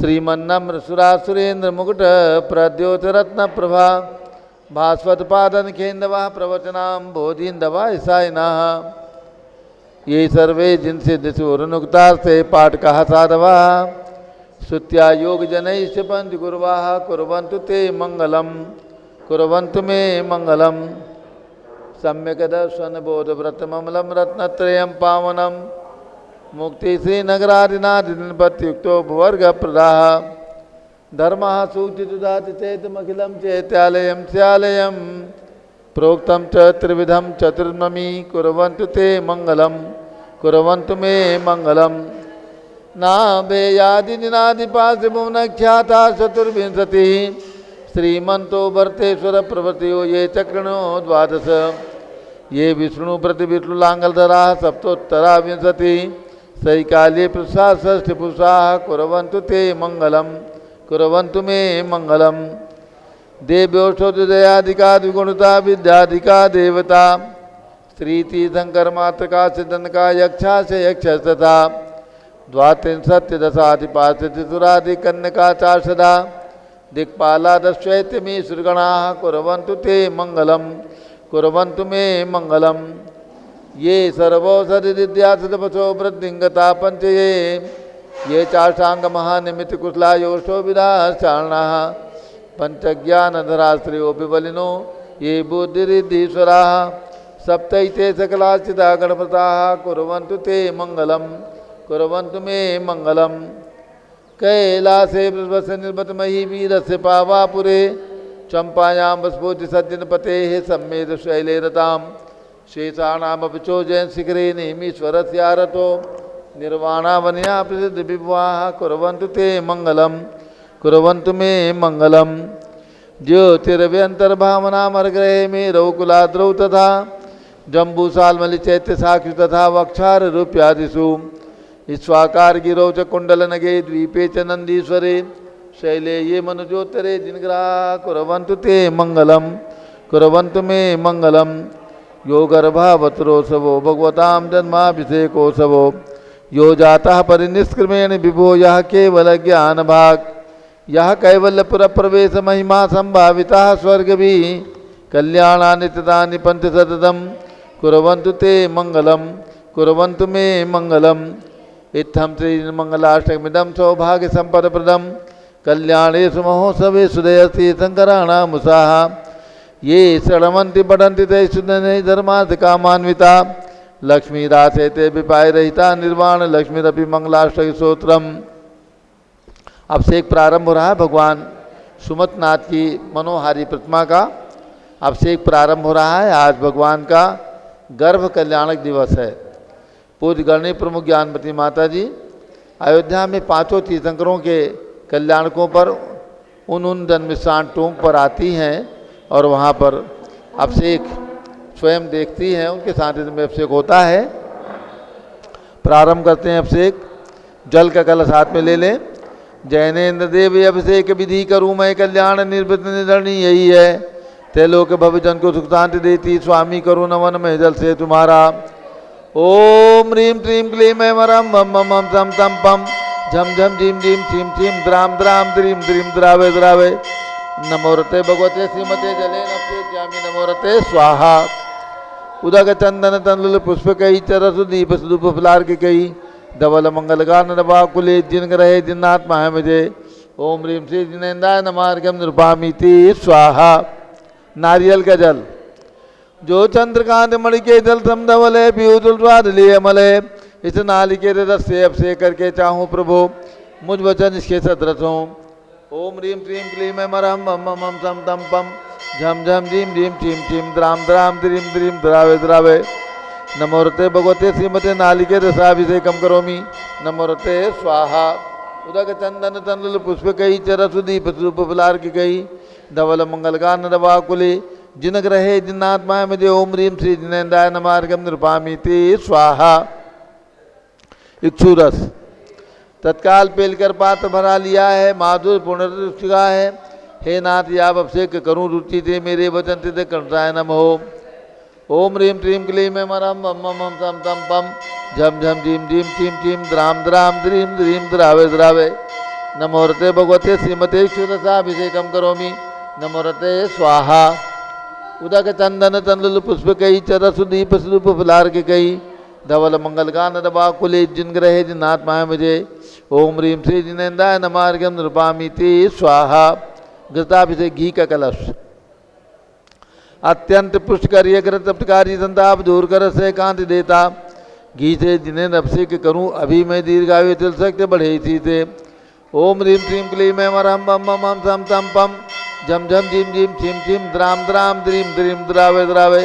श्रीमन्नम्र सुरासुरेन्द्र मुकुट प्रद्योतरत्न प्रभा भास्वत पादन खेन्दवा प्रवचनाम बोधिन्दवा ईसाइना ये सर्वे जिनसे सुरनुक्ता से पाठ कहा साधवा श्रुत्या योग जनैश्च पंच गुरुवाः कुर्वन्तु ते मंगलम कुर्वन्तु मे मंगलम सम्यक दर्शन बोध व्रतममलम रत्नत्रयं पावनम मुक्ति श्री नगरादिनादिनपत्युक्तो भुवर्ग प्रदाः धर्मः सूचितुदाति चेतमखिलं चैत्यालयं स्यालयं प्रोक्तं च त्रिविधं चतुर्नमी कुर्वन्तु ते मंगलम कुर्वन्तु मे मंगलम नाभेयादिनिनादिपाशभुवनख्याता चतुर्विंशतिः श्रीमन्तो भरतेश्वर प्रभृतयो ये चक्रणो द्वादश ये विष्णु प्रतिविष्णुलांगलधराः सप्तोत्तरा विंशतिः सैकाले पुरुषा षष्ठी पुरुषाः कुर्वन्तु ते मंगलम कुर्वन्तु मे मंगलम देव्योषोदयादिका द्विगुणता विद्यादिका देवता श्रीतीर्थंकर मातृका सिद्धनका यक्षा से यक्ष तथा द्वात्रिंशत्यदशाधिपाशतिसुरादिकन्यका चार्षदा दिक्पाला दश्चैत्यमी श्रीगणाः कुर्वन्तु ते मंगलम कुर्वन्तु मे मंगलम ये सर्वौषधिद्यासदपसो वृद्धिंगता पंचये ये चाषांग महानिमित्त कुशला योषो विदाश्चारणाः पंचज्ञानधरा श्रियोऽपि बलिनो ये बुद्धिरिद्धीश्वराः सप्तैते सकलाश्चिता गणपताः कुर्वन्तु ते मंगलम कुर्वन्तु मे मंगलम कैलासे वृषभस्य निर्मतमही वीरस्य पावापुरे चंपायां वस्फोति सज्जनपतेः सम्मेद शैले रतां शेषाणामपि चोजयन् शिखरे नेमीश्वरस्य आरतो निर्वाणावन्या प्रसिद्ध विभवाः कुर्वन्तु ते मंगलम कुर्वन्तु मे मंगलम ज्योतिरव्यन्तर्भावनामर्ग्रहे मे रौकुलाद्रौ तथा जम्बूसाल्मलि चैत्य साक्षि तथा वक्षार रूप्यादिषु ईश्वाकार गिरौ च कुंडलनगे द्वीपे च नंदीश्वरे शैले ये मनुजोत्तरे जिनग्राः कुर्वन्तु ते मंगलम कुर्वन्तु मे मंगलम यो गर्भावतरोत्सवो भगवतां जन्माभिषेकोत्सवो यो जातः परिनिष्क्रमेण विभो यः केवल ज्ञान भाग यह कैवल्यपुर प्रवेश महिमा संभाविता स्वर्गभिः कल्याणानि ततानि पंच सततम कुर्वन्तु ते मंगलम कुर्वन्तु मे मंगलम इत्थं श्री मंगलाष्टकमिदं सौभाग्य संपदप्रदं कल्याणेषु महोत्सवेषु दयति शंकराणामुषाः ये शृण्वन्ति पठन्ति ते शुद्धने धर्मार्थ कामान्विता लक्ष्मीदासे ते विपाय रहिता निर्वाण लक्ष्मीरपि मंगलाष्टक स्तोत्रम्। अब से एक प्रारंभ हो रहा है भगवान सुमतनाथ की मनोहारी प्रतिमा का। अब से एक प्रारंभ हो रहा है। आज भगवान का गर्भ कल्याणक दिवस है। पूज्य गणनीय प्रमुख ज्ञानवती माता जी अयोध्या में पांचों तीर्थंकरों के कल्याणकों पर उन जन्मस्थान टोंक पर आती हैं और वहाँ पर अभिषेक स्वयं देखती हैं। उनके सानिध्य में अभिषेक होता है। प्रारंभ करते हैं अभिषेक। जल का कलश हाथ में ले लें। जैनेन्द्र देव अभिषेक विधि करूँ मैं कल्याण निर्वृत निर्धरणी यही है। त्रिलोक भवजन को सुख शांति देती स्वामी करो नमन में जल से तुम्हारा। ओम ह्रीं क्लीं क्लीं ऐमरं मम मम मम सम तम पम झम झम झीम झीम छीम छीम द्राम द्राम द्रीं द्रीं द्रावे द्रावे नमोरते भगवते श्रीमते जले नप्येत्यामि नमोरते स्वाहा। उदक चंदन तंडुल पुष्प कई चरसु दीप सुदूप फलार्क कई धवल मंगल गान नवाकुले जिन ग्रहे जिन्नात्मा है मुझे। ओम ह्रीं श्री जिनेन्द्राय नमार्गम निरूपामीति स्वाहा। नारियल का जल जो चंद्रकांत मणि के जल सम धवल है पीयूष स्वाद लिए अमल है। इस नालिके रस से अभिषेक करके चाहूँ प्रभु मुझ वचन इसके सदृश हों। ओम ह्रीं क्लीं क्लीं ऐमरं मम मम मम सम तम पम झम झम झीम झीम छीम छीम द्राम द्राम द्रीं द्रीं द्रावे द्रावे नमोरते भगवते श्रीमते नालिके रसाभिषेकम करोमि नमोरते स्वाहा। उदक चंदन तंडुल पुष्प कई चरसु दीप सुदूप फलार्क कई धवल मंगल गान नवाकुले जिन ग्रहे जिन्नात्मा मुझे। ओम ह्रीं श्री जिनेन्द्राय नमार्गम निरूपामीति स्वाहा। इक्षुरस तत्काल पेलकर पात्र भरा लिया है। माधुर पुनर्दृष्टिका है। हे नाथ याव अभिषेक करूँ रुचि थे मेरे वचन थे कर्ताय नमो। ओम ह्रीं क्लीं क्लीं ऐमरं मम मम मम सम तम पम झम झम झीम झीम छीम छीम द्राम द्राम द्रीं द्रीं द्रावे द्रावे नमोरते भगवते श्रीमते क्षुरसाभिषेकम करोमि नमोरते स्वाहा। उदक चंदन तंडुल पुष्प कई चरसुदीप स्वरूप फुलार के कई धवल मंगल गान दबाकुले जिन ग्रहे जिनात्मा मुझे ओम ह्रीम श्री जिनेन्द्राय नमार्गम नृपामिति स्वाहा। घृताभिषेक घी का कलश अत्यंत पुष्कर ये घृतकारी संताप दूर कर से कांति देता घी से जिन्हें अभिषेक करूं अभी मैं दीर्घायु तिल सकते बढ़े इसी से। ओम ह्रीम श्रीम क्लीम एम रम बम बम हम सम तम पम झम झम झिम झिम छिम छिम द्राम द्राम द्रीम द्रीम द्रावे द्रावे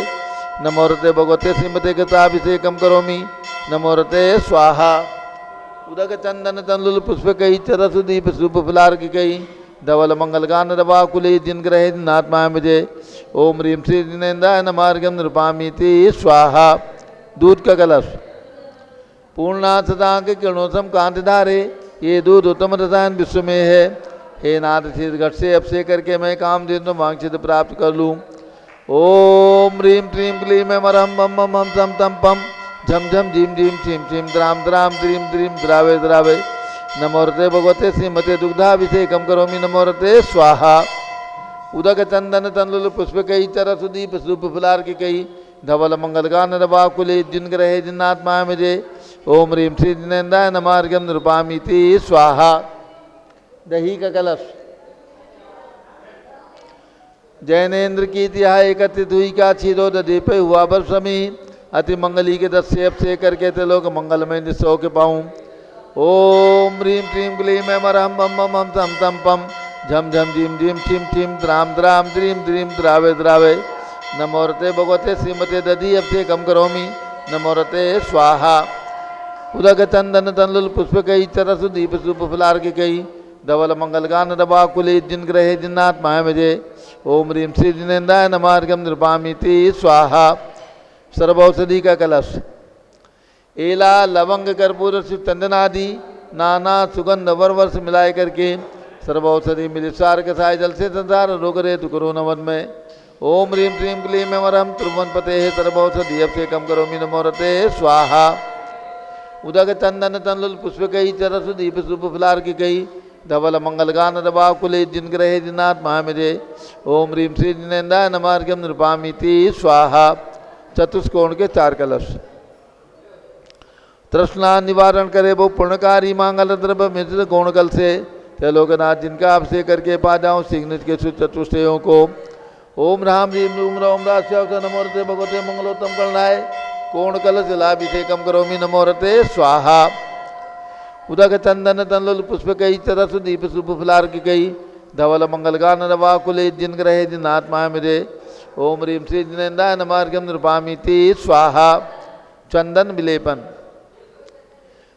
नमोरते भगवते श्रीमते कृताभिषेकम करोमि नमोरते स्वाहा। उदक चंदन तंडुल पुष्प कई चरसुदीप सूप फुलार की कई धवल मंगल गान दबाकुले जिन ग्रहे जिनात्मा मुझे ओम ह्रीम श्री जिनेन्द्राय नमार्गम नृपामिति स्वाहा। दूध का कलश पूर्णा सदा के किरणोत्तम कांति धारे ये दूध उत्तम रसायन विश्व में है। हे नाथ शीत घट से अभिषेक करके मैं काम दिन तो वांछित प्राप्त कर लूँ। ओम ह्रीम क्लीम क्लीम मरम बम बम हम सम तम पम झम झम झीम झीम छिम छिम द्राम द्राम द्रीम द्रीम द्रावे द्रावे नमोरते भगवते श्रीमते दुग्धाभिषेकम करोमि नमोरते स्वाहा। उदक चंदन तंडुल पुष्प कई चरसुदीप सूप फुलार की कई धवल मंगल गान दबाकुले जिन ग्रहे जिनात्मा मुझे ओम ह्रीम श्री जिनेन्द्राय नमार्गम नृपामिति स्वाहा। दही का कलश जैनेन्द्र की तिहा एकत्रित हुई का छीदो दीप हुआ बरसमी अति मंगली के 10 से अभिषेक करके थे लोग मंगलमय निस्सो के पाऊँ। ओम ह्रीम क्लीम क्लीम मरम बम बम हम सम तम पम झम झम झिम झिम छिम छिम द्राम द्राम द्रीम द्रीम द्रावे द्रावे नमोरते भगवते श्रीमते दधी अभिषेकम करोमि नमोरते स्वाहा। उदक चंदन तंडुल पुष्प कई चरसुदीप सूप फुलार की कई धवल मंगल गान दबाकुले जिन ग्रहे जिनात्मा मुझे ओम ह्रीम श्री जिनेन्द्राय नमार्गम नृपामिति स्वाहा। सर्वौषधि का कलश एला लवंग कर्पूर शिव चंदन आदि नाना सुगंध वर्ष मिलाए करके सर्वौषधि मिलिसार कसाय जल से संसार रोग रे करो नमन में ओम ह्रीम श्रीम क्लीम एवं त्रिभुवन पते सर्वौषधि अभिषेकम करोमि नमोरते स्वाहा। उदक चंदन तंडुल पुष्प कई चरसुदीप सूप फुलार की कई धवल मंगल गान दबाकुले जिन ग्रहे जिनात्मा मुझे ओम ह्रीम श्री जिनेन्द्राय नमार्गम नृपामिति स्वाहा। चतुष्कोण के 4 कलश तृष्णा निवारण करे वो पुण्यकारी मांगल द्रव्य मिश्र कोणकल से ते लोकनाथ जिनका अभिषेक करके पा जाऊँ सिग्नित के चतुष्टयों को। ओम राम रीम रूम रोम राश्याव नमोरते भगवते मंगलोत्तम करनाय कोणकल जलाभिषेकम करोमि नमोरते स्वाहा। उदक चंदन तंडुल पुष्प कई चरसुदीप सूप फुलार की कई धवल मंगल गान दबाकुले जिन ग्रहे जिनात्मा मुझे ओम ह्रीम श्री जिनेन्द्राय नमार्गम नृपामिति स्वाहा। चंदन विलेपन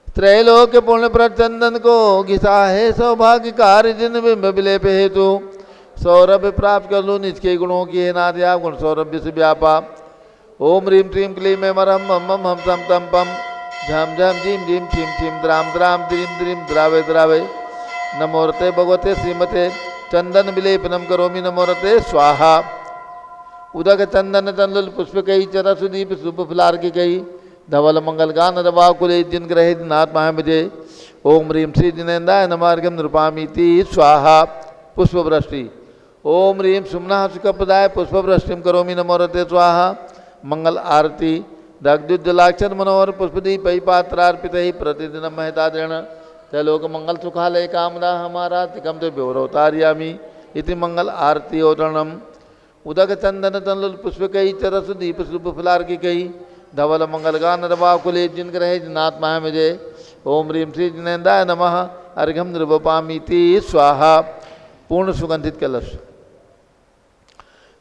त्रैलोक्य पुण्य पर चंदन को घिसा है सौभाग्य कार्य जिन बिंब विलेप हेतु सौरभ प्राप्त कर लूँ निजके गुणों की है नाद्या गुण सौरभ से व्यापा। ओम ह्रीम क्लीम क्लीम मरम बम बम हम सम तम पम झम झम झिम झिम छिम छिम द्राम द्राम द्रीम द्रीम द्रावे द्रावे नमोरते भगवते श्रीमते चंदन विलेपनम करोमि नमोरते स्वाहा। उदक चंदन तंडुल पुष्प कई चरसुदीप सूप फुलार की कई धवल मंगल गान दबाकुले जिन ग्रहे जिनात्मा मुझे ओम ह्रीम श्री जिनेन्द्राय नमार्गम नृपामिति स्वाहा। पुष्प वृष्टि ओम ह्रीम सुमना सुखप्रदाय पुष्प वृष्टिम करोमि नमोरते स्वाहा। मंगल आरती दग्धुज्जलाक्षर मनोहर पुष्पदीप पात्रार्पित ही प्रतिदिन महतादृण तैलोक मंगल सुखालय कामना हमारा तिकम तो व्योरवतार्यामी इति मंगल आरती ओदरणम। उदक चंदन तंडुल पुष्प कई चरसुदीप सूप फुलार की कई धवल मंगल गान दबाकुले जिन ग्रहे जिनात्मा मुझे ओम ह्रीम श्री जिनेन्द्राय नमः अर्घ्यम नृपामिति स्वाहा। पूर्ण सुगंधित कलश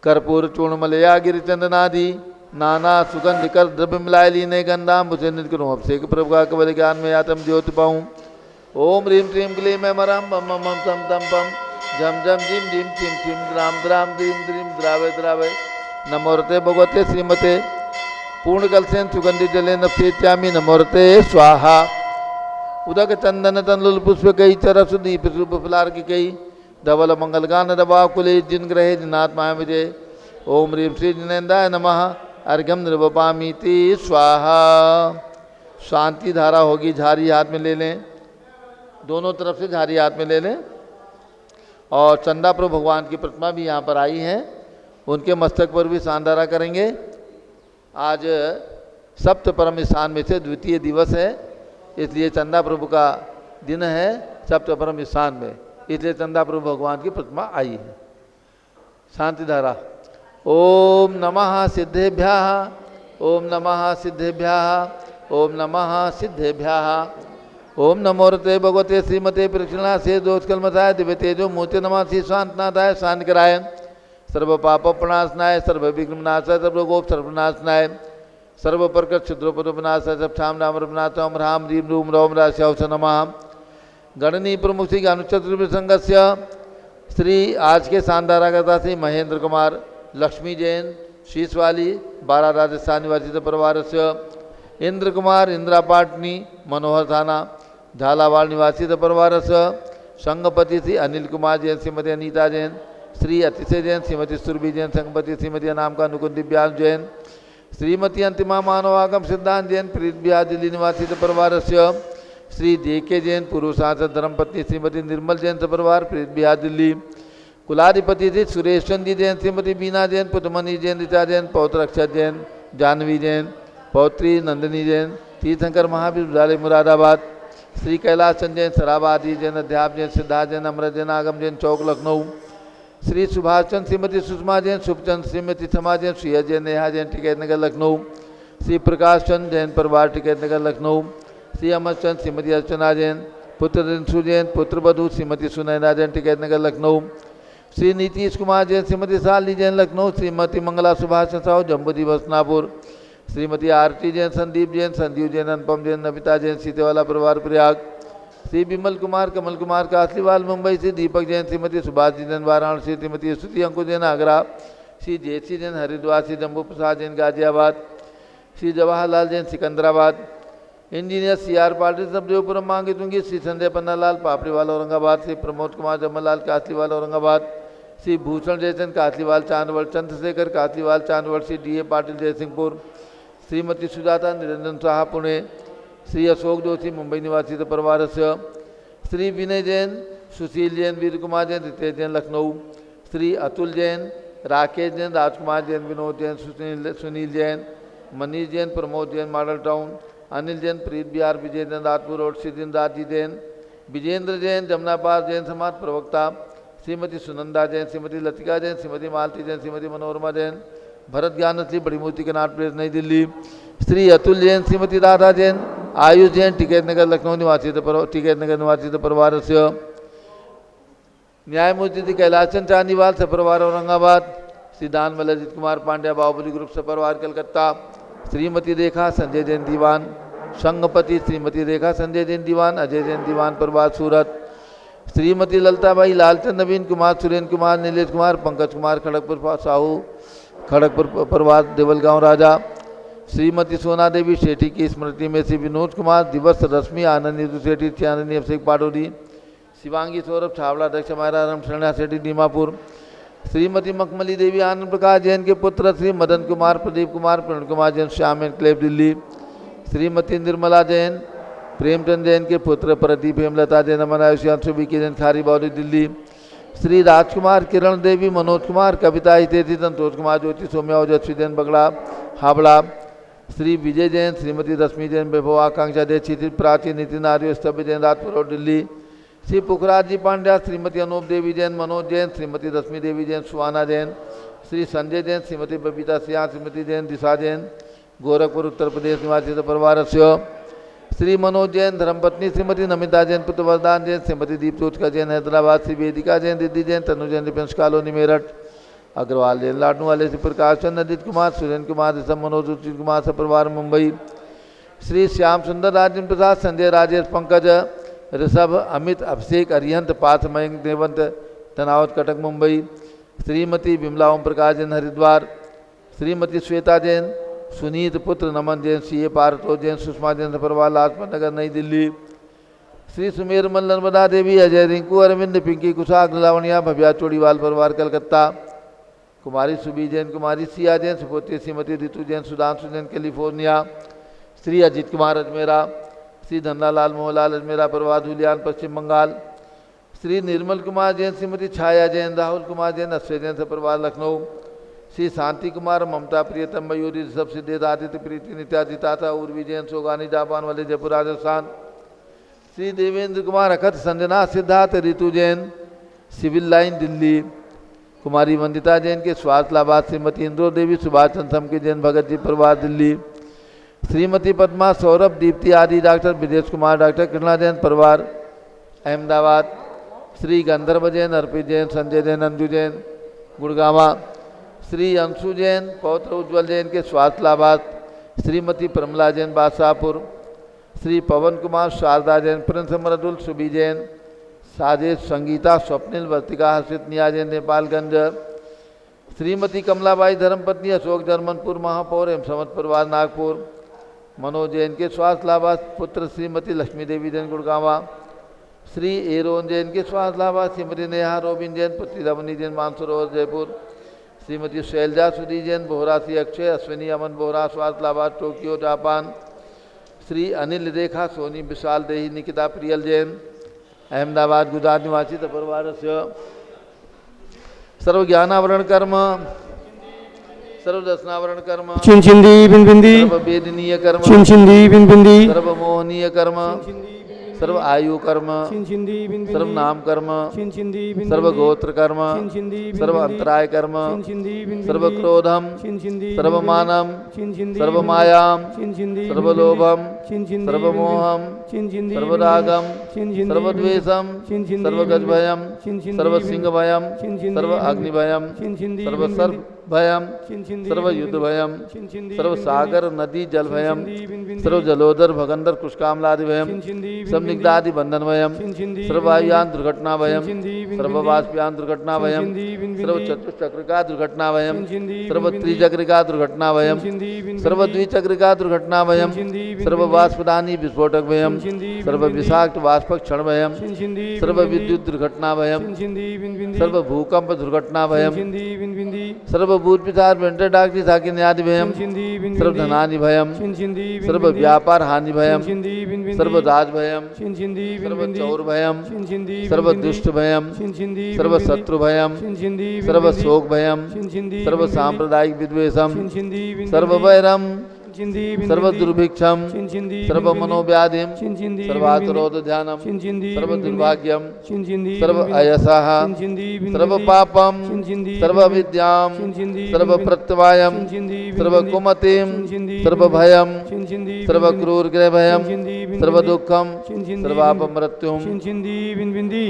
कर्पूर चूर्णमलया गिरिचंदनादि नाना सुगंध कर द्रव्य मिलाए लीने गंधा मुझे नित करूँ अभिषेक प्रभु का कवल ज्ञान में आत्म ज्योति पाऊँ। ओम ह्रीम क्लीम क्लीम मरम बम बम हम सम तम पम झम झम झिम झिम छिम छिम द्राम द्राम द्रीम द्रीम द्रावे द्रावे नमोरते भगवते श्रीमते पूर्ण कलसेन सुगंधित जले नप्सेत्यामी नमोरते स्वाहा। उदक चंदन तंडुल पुष्प कई चरसुदीप सूप फुलार की कई धवल मंगल गान दबाकुले जिन ग्रहे जिनात्मा मुझे ओम ह्रीम श्री जिनेन्द्राय नमः अर्घ्यम नृपामिति स्वाहा। शांति धारा होगी झारी हाथ में ले लें। दोनों तरफ से झारी हाथ में ले लें। और चंदा प्रभु भगवान की प्रतिमा भी यहाँ पर आई है, उनके मस्तक पर भी सांदारा करेंगे। आज सप्त परम स्थान में से द्वितीय दिवस है, इसलिए चंदा प्रभु का दिन है सप्त परम स्थान में, इसलिए चंदा प्रभु भगवान की प्रतिमा आई है। शांति धारा। ओम नमः सिद्धेभ्यः, ओम नमः सिद्धेभ्यः, ओम नमः सिद्धेभ्यः। ओम नमो रते भगवते श्रीमते प्रक्षिणा से दोषकलमसाय दिव्य तेजो मूर्ति नमः श्री शांतनाथाय शांतिकराय सर्व पाप प्रणाशनाय सर्व विघ्ननाशाय सर्व गोप सर्वनाशनाय सर्व प्रकट क्षुद्रोपनाशाय सब शाम राम रघुनाथ ओम राम रीम रूम रोम राश्यावस नमः। गणनी प्रमुख श्री अनुचतुर्भुज संघस्य श्री आज के शानदारागता श्री महेंद्र कुमार लक्ष्मी जैन शीशवाली 12 राजस्थान निवासी परिवार से इंद्र कुमार इंदिरा पाटनी मनोहर थाना झालावाड़ निवासी परिवार से संगपति श्री अनिल कुमार जैन श्रीमती अनीता जैन श्री अतिशय जैन श्रीमती सुरभि जैन संगपति श्रीमती अनामिका नुकुंद दिव्यांश जैन श्रीमती अंतिमा मानवागम सिद्धांत जैन प्रीत बिहार दिल्ली निवासी परिवार से श्री जेके जैन पूर्व सांसद धर्मपत्नी श्रीमती निर्मल जैन परिवार प्रीत बिहार दिल्ली कुलाधिपति श्री सुरेश चंदी जैन श्रीमती बीना जैन पुत्रमणि जैन ऋचा जैन पौत्र अक्षत जैन जानवी जैन पौत्री नंदिनी जैन तीर्थंकर महावीर विद्यालय मुरादाबाद श्री कैलाश चंद जैन सराबादी जैन अध्याप जैन सिद्धार्थ जैन अमृत जैन आगम जैन चौक लखनऊ श्री सुभाष चंद श्रीमती सुषमा जैन शुभचंद श्रीमती थमा जैन श्री जैन नेहा जैन टिकैत नगर लखनऊ श्री प्रकाश चंद जैन परिवार टिकैत नगर लखनऊ श्री अमर चंद श्रीमती अर्चना जैन पुत्र रिंसु जैन पुत्र बधू श्रीमती सुनैना जैन टिकैत नगर लखनऊ श्री नीतीश कुमार जैन श्रीमती शालिनी जैन लखनऊ श्रीमती मंगला सुभाष साहू जम्बू दिवस नापुर श्रीमती आरती जैन संदीप जैन संजीव जैन अनुपम जैन नमिता जैन सीतेवाला परिवार प्रयाग श्री विमल कुमार कमल कुमार कासलीवाल मुंबई से दीपक Jain Shrimati Subhash Jain Varanasi Shrimati Stuti Ankur Jain Agra Shri J C Jain Haridwar Shri Jambu Prasad Jain Ghaziabad Shri Jawaharlal Jain Sikandrabad engineer C R Patil Sabdevpuram मांगे दूंगी श्री संजय पन्नालाल पापड़ीवाल औरंगाबाद श्री प्रमोद कुमार जमनलाल कासलीवाल औरंगाबाद श्री भूषण जयचंद कासलीवाल चांदवड़ चंद्रशेखर कासलीवाल चांदवड़ श्री डी ए पाटिल जयसिंहपुर श्रीमती सुजाता निरंजन साहा पुणे श्री अशोक जोशी मुंबई निवासी परिवार से श्री विनय जैन सुशील जैन वीर कुमार जैन रितेश जैन लखनऊ श्री अतुल जैन राकेश जैन राजकुमार जैन विनोद जैन सुनील जैन मनीष जैन प्रमोद जैन मॉडल टाउन अनिल जैन प्रीत बिहार विजय जैन राजपुर रोड श्री राजी जैन विजेंद्र जैन जमुनापार जैन समाज प्रवक्ता श्रीमती सुनंदा जैन श्रीमती लतिका जैन श्रीमती मालती जैन श्रीमती मनोरमा जैन भरत ज्ञान श्री बड़ी मूर्ति के नाट प्रेस नई दिल्ली श्री अतुल जैन श्रीमती राधा जैन आयुष जैन टिकैत नगर लखनऊ निवासी टिकैत नगर निवासी परिवार से न्यायमूर्ति श्री कैलाश चंद चांदीवाल सपरिवार औरंगाबाद श्री दान अजित कुमार पांड्या बाहुबली ग्रुप सपरिवार कलकत्ता श्रीमती रेखा संजय जैन दीवान संगपति श्रीमती रेखा संजय जैन दीवान अजय जैन दीवान परिवार सूरत श्रीमती ललताबाई लालचंद नवीन कुमार सुरेंद्र कुमार नीलेश कुमार पंकज कुमार खड़गपुर साहू खड़गपुर परिवार देवलगांव राजा श्रीमती सोना देवी सेठी की स्मृति में श्री विनोद कुमार दिवस रश्मि आनंद सेठी त्यानंदी अभिषेक पाटोरी शिवांगी सौरभ छावड़ा अध्यक्ष हमारा राम शरणा सेठी दीमापुर श्रीमती मखमली देवी आनंद प्रकाश जैन के पुत्र श्री मदन कुमार प्रदीप कुमार प्रण कुमार जैन श्याम एनक्लेव दिल्ली श्रीमती निर्मला जैन प्रेमचंद जैन के पुत्र प्रदीप हेमलता जैन अमन आयुषी अंशुबी के जैन खारी बाउली दिल्ली श्री राजकुमार किरण देवी मनोज कुमार कविता हितेशी संतोष कुमार ज्योति सौम्या ओजस्वी जैन बगड़ा हावड़ा श्री विजय जैन श्रीमती रश्मि जैन वैभव आकांक्षा जैन क्षितिज प्राची नितिन आर्य स्तभ्य जैन राजपुर और दिल्ली श्री पुखराज जी पांड्या श्रीमती अनूप देवी जैन मनोज जैन श्रीमती रश्मि देवी जैन सुहाना जैन श्री संजय जैन श्रीमती बबीता सिंह श्रीमती जैन दिशा जैन गोरखपुर उत्तर प्रदेश निवासी परिवार से श्री मनोज जैन धर्मपत्नी श्रीमती नमिता जैन पुत्र वरदान जैन श्रीमती दीप सोचका जैन हैदराबाद श्री वेदिका जैन रिद्धि जैन तनु जैन रिपेंस कॉलोनी मेरठ अग्रवाल जैन लाडनू वाले श्री प्रकाश चंद अदित कुमार सुरेंद्र कुमार ऋषभ मनोज सुशील कुमार सपरिवार मुंबई श्री श्याम सुंदर राजेंद्र प्रसाद संजय राजेश पंकज ऋषभ अमित अभिषेक अरिहंत पार्थ मयंक देवंत तनावत कटक मुंबई श्रीमती विमला ओम प्रकाश जैन हरिद्वार श्रीमती श्वेता जैन सुनीत पुत्र नमन जैन सी ए पारतो जैन सुषमा जैन सपरिवार लाजपत नगर नई दिल्ली श्री सुमेरमल नर्मदा देवी अजय रिंकू अरविंद पिंकी कुशाग लावणिया भव्या चोड़ीवाल परिवार कलकत्ता कुमारी सुबी जैन कुमारी सिया जैन सुपुत्री श्रीमती ऋतु जैन सुधांशु जैन कैलिफोर्निया श्री अजित कुमार अजमेरा श्री धन्नालाल मोहनलाल अजमेरा परिवार धुलियान पश्चिम बंगाल। श्री निर्मल कुमार जैन, श्रीमती छाया जैन, राहुल कुमार जैन, अश्वय जैन परिवार लखनऊ। श्री शांति कुमार, ममता प्रियतम, मयूरी, ऋषभ, सिद्धेश, आदित्य, प्रीति, नित्यादि, ताता, उर्वी जैन, सोगानी, जापान वाले, जयपुर राजस्थान। श्री देवेंद्र कुमार, अखत, संजना, सिद्धार्थ, ऋतु जैन, सिविल लाइन दिल्ली। कुमारी वंदिता जैन के स्वास्थ्य लाभार्थ। श्रीमती इंद्रो देवी, सुभाष चंद्र सम के जैन, भगत जी परिवार दिल्ली। श्रीमती पद्मा, सौरभ, दीप्ति आदि, डॉक्टर विदेश कुमार, डॉक्टर कृष्णा जैन परिवार अहमदाबाद। श्री गंधर्व जैन, अर्पित जैन, संजय जैन, अंजू जैन गुड़गावा। श्री अंशु जैन, पौत्र उज्ज्वल जैन के स्वास्थ्य लाभार्थ। श्रीमती प्रमला जैन, बादशाहपुर। श्री पवन कुमार, शारदा जैन, प्रिंस मृदुल, सुबी जैन, साजेश, संगीता, स्वप्निल, वर्तिका, हर्षित, निया जैन, नेपालगंज। श्रीमती कमलाबाई, धर्मपत्नी, अशोक, जर्मनपुर महापौर एवं समत परिवार नागपुर। मनोज जैन के स्वास्थ्य लाभार्थ पुत्र श्रीमती लक्ष्मी देवी जैन गुड़गावा। श्री एरोन जैन के स्वास्थ्य लाभार्थ श्रीमती नेहा रोबिन जैन, पुत्री रमनी जैन, मानसरोवर जयपुर। श्रीमती शैलजा सुधी जैन, बोहरा। श्री अक्षय अश्विनी अमन बोहरा, स्वास्थ्य लाभार्थ टोक्यो जापान। श्री अनिल रेखा सोनी, विशाल देही, निकिता प्रियल जैन, अहमदाबाद गुजरात निवासी परिवार से। सर्वज्ञानावरण कर्म, सर्वदर्शनावरण कर्म, चिंचिंदी बिंबिंदी, सर्ववेदनीय कर्म, चिंचिंदी बिंबिंदी, सर्वमोहनीय कर्म, सर्व आयु कर्म, चिंचिंदी बिंबिंदी, सर्व नाम कर्म, चिंचिंदी बिंबिंदी, सर्व गोत्र कर्म, चिंचिंदी बिंबिंदी, सर्व अंतराय कर्म, चिंचिंदी बिंबिंदी, सर्व क्रोधम, चिंचिंदी सर्व मानम, चिंचिंदी सर्व मायाम, चिंचिंदी सर्व लोभम, चिंचिंदी सर्व मोहम, चिंचिंदी सर्व रागम, चिंचिंदी सर्व द्वेषम, चिंचिंदी सर्व गजभयम, चिंचिंदी सर्व सिंह भयम, चिंचिंदी सर्व अग्निभयम, चिंचिंदी सर्व सर्व भयम, चिंचिंदी सर्व युद्ध भयम, चिंचिंदी सर्व सागर नदी जल भयम, चिंचिंदी सर्व जलोदर भगंदर कुष्कामलादि भयम, चिंचिंदी सब निग्धादि बंधन भयम, चिंचिंदी सर्व वायुयान दुर्घटना भयम, चिंचिंदी सर्व वाष्पयान दुर्घटना भयम, चिंचिंदी सर्व चतुष्चक्रिका दुर्घटना भयम, चिंचिंदी सर्व त्रिचक्रिका दुर्घटना भयम, चिंचिंदी सर्व द्विचक्रिका दुर्घटना भयम, सर्व वाष्पदानी विस्फोटक भयम, सर्व विषाक्त वाष्पक क्षण भयम, चिंचिंदी सर्व विद्युत दुर्घटना भयम, चिंचिंदी बिंबिंदी, सर्व भूकंप दुर्घटना भयम, चिंचिंदी बिंबिंदी, सर्व भूत पिशाच वेंटर डाकनी साकिनी आदि भयम, चिंचिंदी सर्व बिंबिंदी, धनानि भयम, चिंचिंदी सर्व व्यापार हानि भयम, चिंचिंदी बिंबिंदी, सर्व राज भयम, चिंचिंदी सर्व बिंबिंदी, चौर भयम, चिंचिंदी सर्व दुष्ट भयम, चिंचिंदी सर्व शत्रु भयम, चिंचिंदी सर्व शोक भयम, चिंचिंदी सर्व सांप्रदायिक विद्वेषम, चिंचिंदी सर्व वैरम, चिंचिंदी सर्व दुर्भिक्षम, चिंचिंदी सर्व मनोव्याधिम, चिंचिंदी सर्वातुरोध ध्यानम, चिंचिंदी सर्व दुर्भाग्यम, चिंचिंदी सर्व अयसः, चिंचिंदी सर्व पापम, चिंचिंदी सर्व विद्याम, चिंचिंदी सर्व प्रत्यवायम, चिंचिंदी सर्व कुमतिम, चिंचिंदी सर्व भयम, चिंचिंदी सर्व क्रूर ग्रह भयम, चिंचिंदी सर्व दुखम, चिंचिंदी सर्वापमृत्युम। चिंचिंदी बिंबिंदी।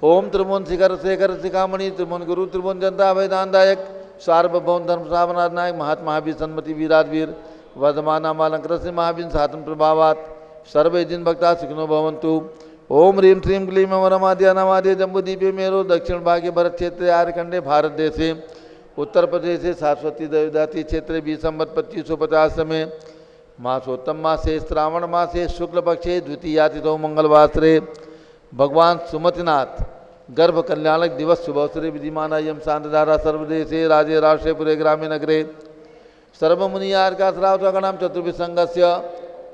ओम त्रिभुवन शिखर शेखर शिखामणि त्रिभुवन गुरु त्रिभुवन जनता वैदानदायक सार्वभौम धर्म सावनाथ नायक महात्मा महावीर सन्मति वीराजवीर वर्धमान मालंकर से महावीर साधन प्रभावात सर्वे जिन भक्ता सुखिनो भवन्तु। ओम ह्रीं श्रीं क्लीं वरमाद्य नमाद्य जम्बूदीपे मेरो दक्षिण भागे भरत क्षेत्र आर्यखंडे भारत देशे उत्तर प्रदेशे सरस्वती देवदाती क्षेत्रे 20 संवत 2550 में मासोत्तम मासे श्रावण मासे शुक्ल पक्षे द्वितीयातिथौ मंगलवासरे भगवान सुमतिनाथ गर्भ कल्याणक दिवस शुभवसरे विधिमानायम शांतधारा सर्वदेशे राजे राष्ट्रेपुरे ग्रामे नगरे सर्वमुनियार्का श्रावतगणाम चतुर्विसंगस्य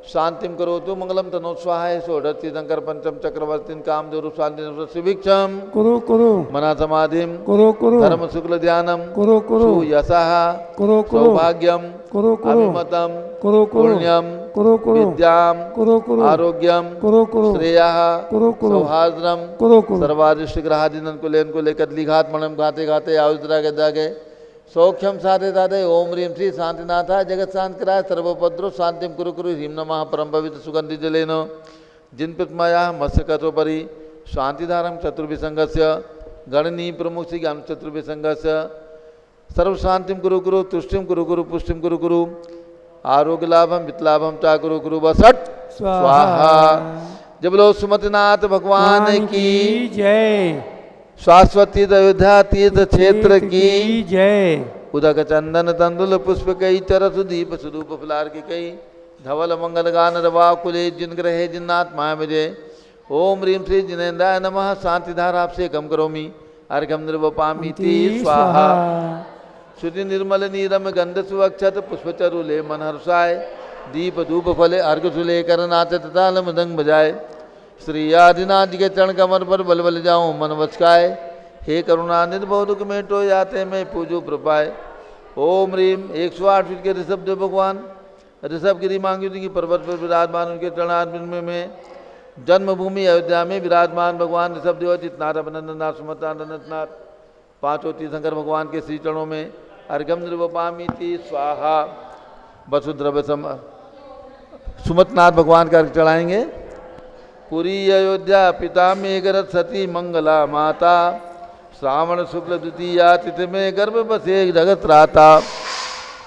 शांतिम करोतु मंगलम तनोत्स्वाहाय षोडशी शंकर पंचम चक्रवर्तीन कामदेव शांति सुभिक्षम करो करो मना समाधिम करो करो धर्म शुक्ल ध्यानम करो करो यशः करो करो सौभाग्यम करो करो अभिमतम करो करो पुण्यम करो करो विद्याम करो करो आरोग्यम करो करो श्रेयः करो करो सौहार्द्रम करो करो सर्वादिष्ट ग्रहादिनन को लेन को लेकर लिघात मणम गाते गाते आयुद्रा के दागे सौख्यम साधे दादे ओम ह्रीं श्री शांतिनाथाय जगत शांत कराय सर्वोपद्रो शांतिम कुरु कुरु ह्रीं नमः परम पवित्र सुगंधि जलेन जिन पितमया मत्स्यकथोपरि शांतिधारम चतुर्विसंगस्य गणनी प्रमुख श्री ज्ञान चतुर्विसंगस्य सर्व शांतिम कुरु कुरु तुष्टिम कुरु कुरु पुष्टिम कुरु कुरु आरोग्य लाभम वितलाभम चा कुरु कुरु बसट स्वाहा। जब बोलो सुमतिनाथ भगवान की जय, शाश्वती अयोध्या तीर्थ क्षेत्र की जय। उदक चंदन तंदुल पुष्प कई चरस दीप सुदूप फुलार की कई धवल मंगल गान रवा कुले जिन ग्रहे जिन्नाथ माया विजय ओम ह्रीं श्री जिनेन्द्राय नमः शांतिधारा आपसे कम करोमि अर्घम निर्वपामीति स्वाहा। श्रुति निर्मल नीरम गंध सुवक्षत पुष्पचरुले मन हर्षाय दीप धूप फले अर्घ सुलेकर नाथ ताल मृदंग बजाए। श्री आदिनाथ जी के चरण कमर पर बल बल जाऊं मन वचकाए। हे करुणानिधि बहु दुख मेटो जाते मैं पूजू प्रपाए। ओम रीम 108 फीट के ऋषभ देव भगवान ऋषभ गिरी मांगी की पर्वत पर विराजमान उनके चरणारविंद में जन्मभूमि अयोध्या में विराजमान भगवान ऋषभ देव चितनाथ अभिनंदननाथ सुमतानंदनाथ पांचों तीर्थंकर भगवान के श्री चरणों में अर्घम निर्वपामीति स्वाहा वसुद्रव्य सुमतनाथ भगवान का अर्घ चढ़ाएंगे। पुरी अयोध्या पिता मेघरथ सती मंगला माता श्रावण शुक्ल द्वितीया तिथि में गर्भ बसे जगत राता।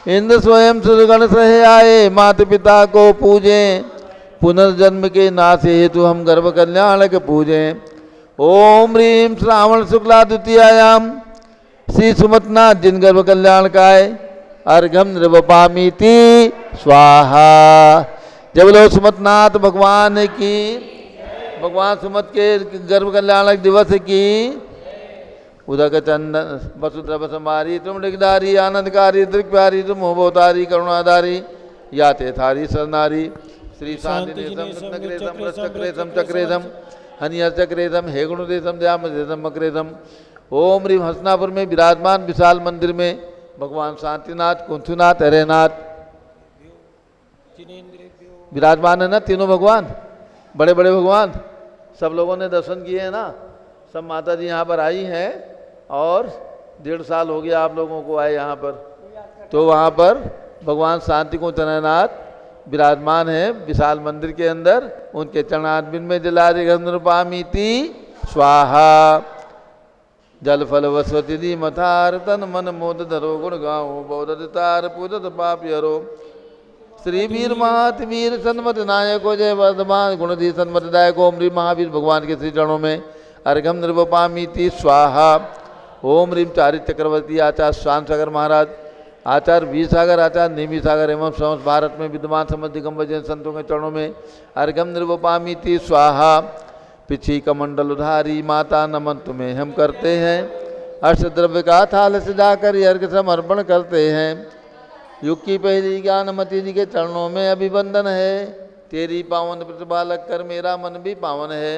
इंद्र स्वयं सुरगण सहे आए माता पिता को पूजे पुनर्जन्म के नाश हेतु हम गर्भ कल्याण के पूजे। ओम ह्रीम श्रावण शुक्ला द्वितीयायाम श्री सुमतनाथ जिन गर्भ कल्याण काय अर्घम निर्वपामीति स्वाहा। जब लो सुमतनाथ भगवान की भगवान सुमत के गर्भ कल्याणक दिवस की उदक चंदन वसुद्रव समारी तुम डिगधारी आनंदकारी दृक्प्यारी तुम होतारी करुणाधारी याते थारी सरनारी। श्री शांतिदेशम कृष्णकृतम रसचक्रेशम चक्रेशम हनियचक्रेशम हे गुणदेशम द्यामदेशम मकरेशम। ओम ह्रीम हसनापुर में विराजमान विशाल मंदिर में भगवान शांतिनाथ कुंथुनाथ हरेनाथ विराजमान है ना। तीनों भगवान बड़े बड़े भगवान सब लोगों ने दर्शन किए हैं ना। सब माता जी यहाँ पर आई हैं और 1.5 साल हो गया आप लोगों को आए यहाँ पर। तो वहाँ पर भगवान शांति कुंज हरेनाथ विराजमान है विशाल मंदिर के अंदर। उनके चरणारविंद में जलारिगंधपामीति स्वाहा। जल फल वसवती मथार तन मन मोद धरो गुण गाओ बौद्धार पूजत पाप हरो। श्री वीर महात वीर सन्मत नायको जय वर्धमान गुणधी सन्मत दायको। ओम ह्रीम महावीर भगवान के श्री चरणों में अर्घम निर्वपामीति स्वाहा। ओम ह्रीम चारित्र चक्रवर्ती आचार्य शांत सागर महाराज आचार्य वीर सागर आचार्य नेमी सागर एवं समस्त भारत में विद्यमान समस्त दिगंबर जैन संतों के चरणों में अर्घम निर्वपामीति स्वाहा। पिछी कमंडल उधारी माता नमन तुम्हें हम करते हैं। अष्टद्रव्य का थाल सजाकर अर्घ समर्पण करते हैं। युग की पहली ज्ञानमती जी के चरणों में अभिवंदन है। तेरी पावन प्रतिभा लग कर मेरा मन भी पावन है।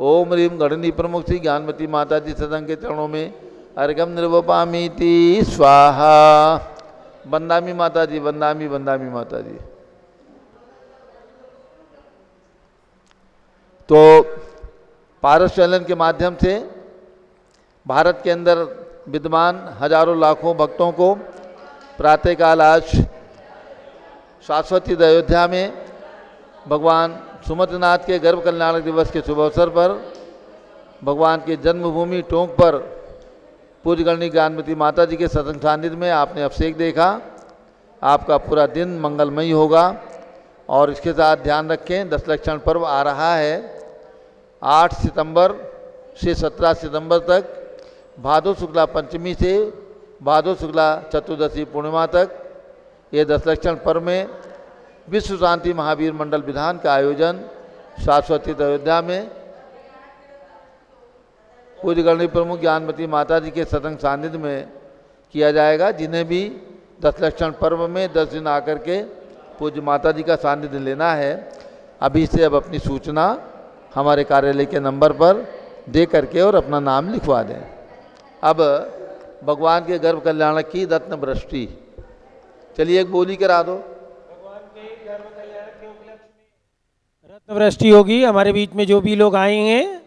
ओम ह्रीम गणनी प्रमुख श्री ज्ञानमती माता जी सदन के चरणों में अर्घम निर्वपामीति स्वाहा। वंदामी माता जी वंदामी वंदामी माता जी। तो पारस चैनल के माध्यम से भारत के अंदर विद्यमान हजारों लाखों भक्तों को प्रातःकाल आज शाश्वती अयोध्या में भगवान सुमतनाथ के गर्भ कल्याण दिवस के शुभ अवसर पर भगवान की जन्मभूमि टोंक पर पूज्य गणनी ज्ञानमती माता जी के सत्संग सानिध्य में आपने अभिषेक देखा। आपका पूरा दिन मंगलमयी होगा। और इसके साथ ध्यान रखें 10 लक्षण पर्व आ रहा है 8 सितंबर से 17 सितंबर तक भादो शुक्ला पंचमी से भादो शुक्ला चतुर्दशी पूर्णिमा तक। ये 10 लक्षण पर्व में विश्व शांति महावीर मंडल विधान का आयोजन शाश्वती अयोध्या में पूज्य गणनी प्रमुख ज्ञानमती माता जी के सत्संग सानिध्य में किया जाएगा। जिन्हें भी 10 लक्षण पर्व में 10 दिन आकर के पूज्य माता जी का सानिध्य लेना है अभी से अब अपनी सूचना हमारे कार्यालय के नंबर पर दे करके और अपना नाम लिखवा दें। अब भगवान के गर्भ कल्याण की रत्न वृष्टि चलिए एक बोली करा दो। भगवान के गर्भ कल्याण के उपलक्ष्य में रत्न वृष्टि होगी। हमारे बीच में जो भी लोग आए हैं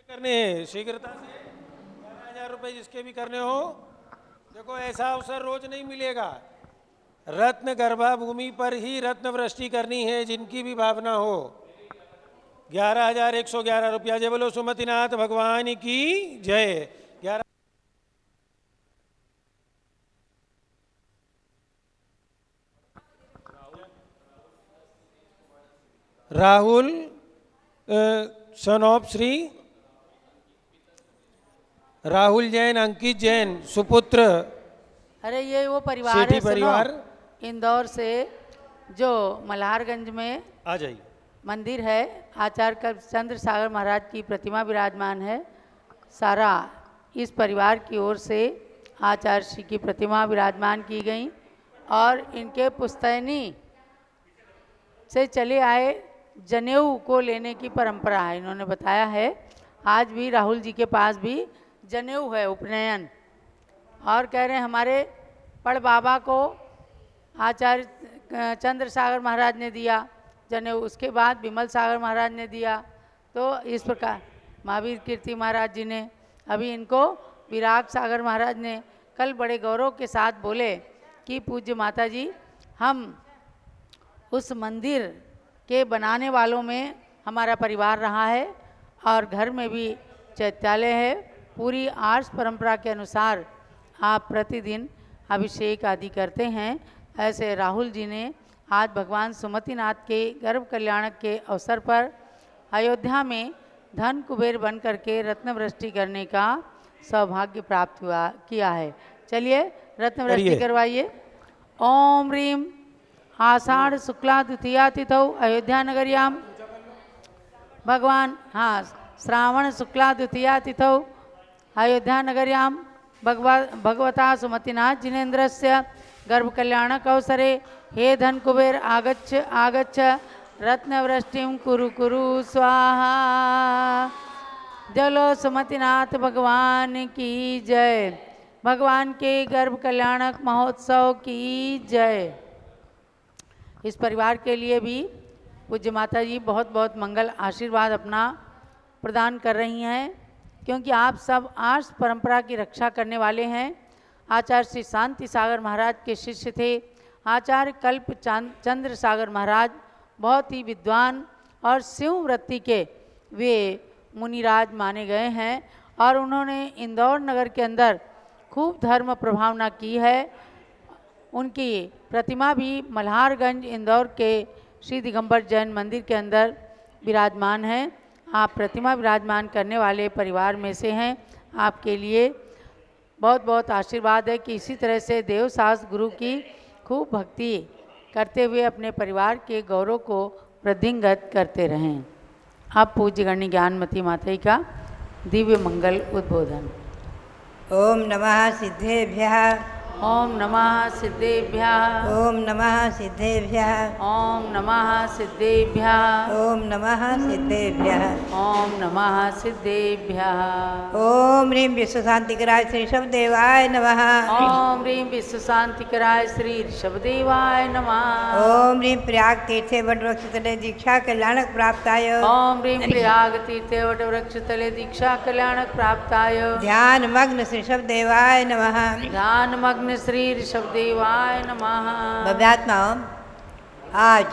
करने हैं शीघ्रता से 11,000 रुपए जिसके भी करने हो। देखो ऐसा अवसर रोज नहीं मिलेगा। रत्न गर्भा भूमि पर ही रत्न वृष्टि करनी है जिनकी भी भावना हो। 11,111 रुपया। जय बोलो सुमतिनाथ भगवान की जय। 11 राहुल सन ऑफ श्री राहुल जैन, अंकित जैन, सुपुत्र। अरे ये वो परिवार सेठी है, सुनो, परिवार। इंदौर से, जो मल्हारगंज में आ जाइए। मंदिर है, आचार्य कल्पचंद्र सागर महाराज की प्रतिमा विराजमान है। सारा इस परिवार की ओर से आचार्य श्री की प्रतिमा विराजमान की गई और इनके पुश्तैनी से चले आए जनेऊ को लेने की परंपरा है। इन्होंने बताया है आज भी राहुल जी के पास भी जनेऊ है, उपनयन। और कह रहे हैं हमारे पड़ बाबा को आचार्य चंद्र सागर महाराज ने दिया जनेऊ, उसके बाद विमल सागर महाराज ने दिया। तो इस प्रकार महावीर कीर्ति महाराज जी ने, अभी इनको विराग सागर महाराज ने कल बड़े गौरव के साथ बोले कि पूज्य माता जी, हम उस मंदिर के बनाने वालों में हमारा परिवार रहा है और घर में भी चैत्यालय है। पूरी आर्ष परंपरा के अनुसार आप प्रतिदिन अभिषेक आदि करते हैं। ऐसे राहुल जी ने आज भगवान सुमतिनाथ के गर्भ कल्याणक के अवसर पर अयोध्या में धन कुबेर बन करके रत्न वृष्टि करने का सौभाग्य प्राप्त किया है। चलिए रत्न वृष्टि करवाइए। ओम ह्रीम आषाढ़ शुक्ला द्वितीया तिथौ अयोध्या नगर्याम भगवान, हाँ, श्रावण शुक्ला द्वितीया तिथौ अयोध्या नगर्याम भगवता सुमतिनाथ जिनेन्द्रस्य गर्भ कल्याणक अवसरे हे धन कुबेर आगच्छ आगच्छ रत्नवृष्टिं कुरु कुरु स्वाहा। जलो सुमतिनाथ भगवान की जय। भगवान के गर्भ कल्याणक महोत्सव की जय। इस परिवार के लिए भी पूज्य माता जी बहुत बहुत मंगल आशीर्वाद अपना प्रदान कर रही हैं, क्योंकि आप सब आर्ष परंपरा की रक्षा करने वाले हैं। आचार्य श्री शांति सागर महाराज के शिष्य थे। आचार्य कल्प चंद्र सागर महाराज बहुत ही विद्वान और शिव वृत्ति के वे मुनिराज माने गए हैं और उन्होंने इंदौर नगर के अंदर खूब धर्म प्रभावना की है। उनकी प्रतिमा भी मल्हारगंज इंदौर के श्री दिगंबर जैन मंदिर के अंदर विराजमान है। आप प्रतिमा विराजमान करने वाले परिवार में से हैं। आपके लिए बहुत बहुत आशीर्वाद है कि इसी तरह से देवशास्त्र गुरु की खूब भक्ति करते हुए अपने परिवार के गौरव को वृद्धिंगत करते रहें। अब पूज्य गण्य ज्ञानमती माता का दिव्य मंगल उद्बोधन। ओम नमः सिद्धेभ्यः। ओम नमः सिद्धेभ्यः। ओम नमः सिद्धेभ्यः। ओम नमः सिद्धेभ्यः। ओम नमः सिद्धेभ्यः। ओम नमः सिद्धेभ्यः। ओम ह्रीं विश्वशांतिकराय श्री ऋषभदेवाय नमः। ओम ह्रीं विश्वशांतिकराय श्री ऋषभदेवाय नमः। ओम ह्रीं प्रयाग तीर्थे वटवृक्षतले दीक्षा कल्याणक प्राप्ताय। ओम ह्रीं प्रयाग तीर्थे वटवृक्षतले दीक्षा कल्याणक प्राप्ताय। ध्यान मग्न श्री ऋषभदेवाय नमः। ध्यान मग्न श्री ऋषभदेवाय नमः। भव्यात्माओं, आज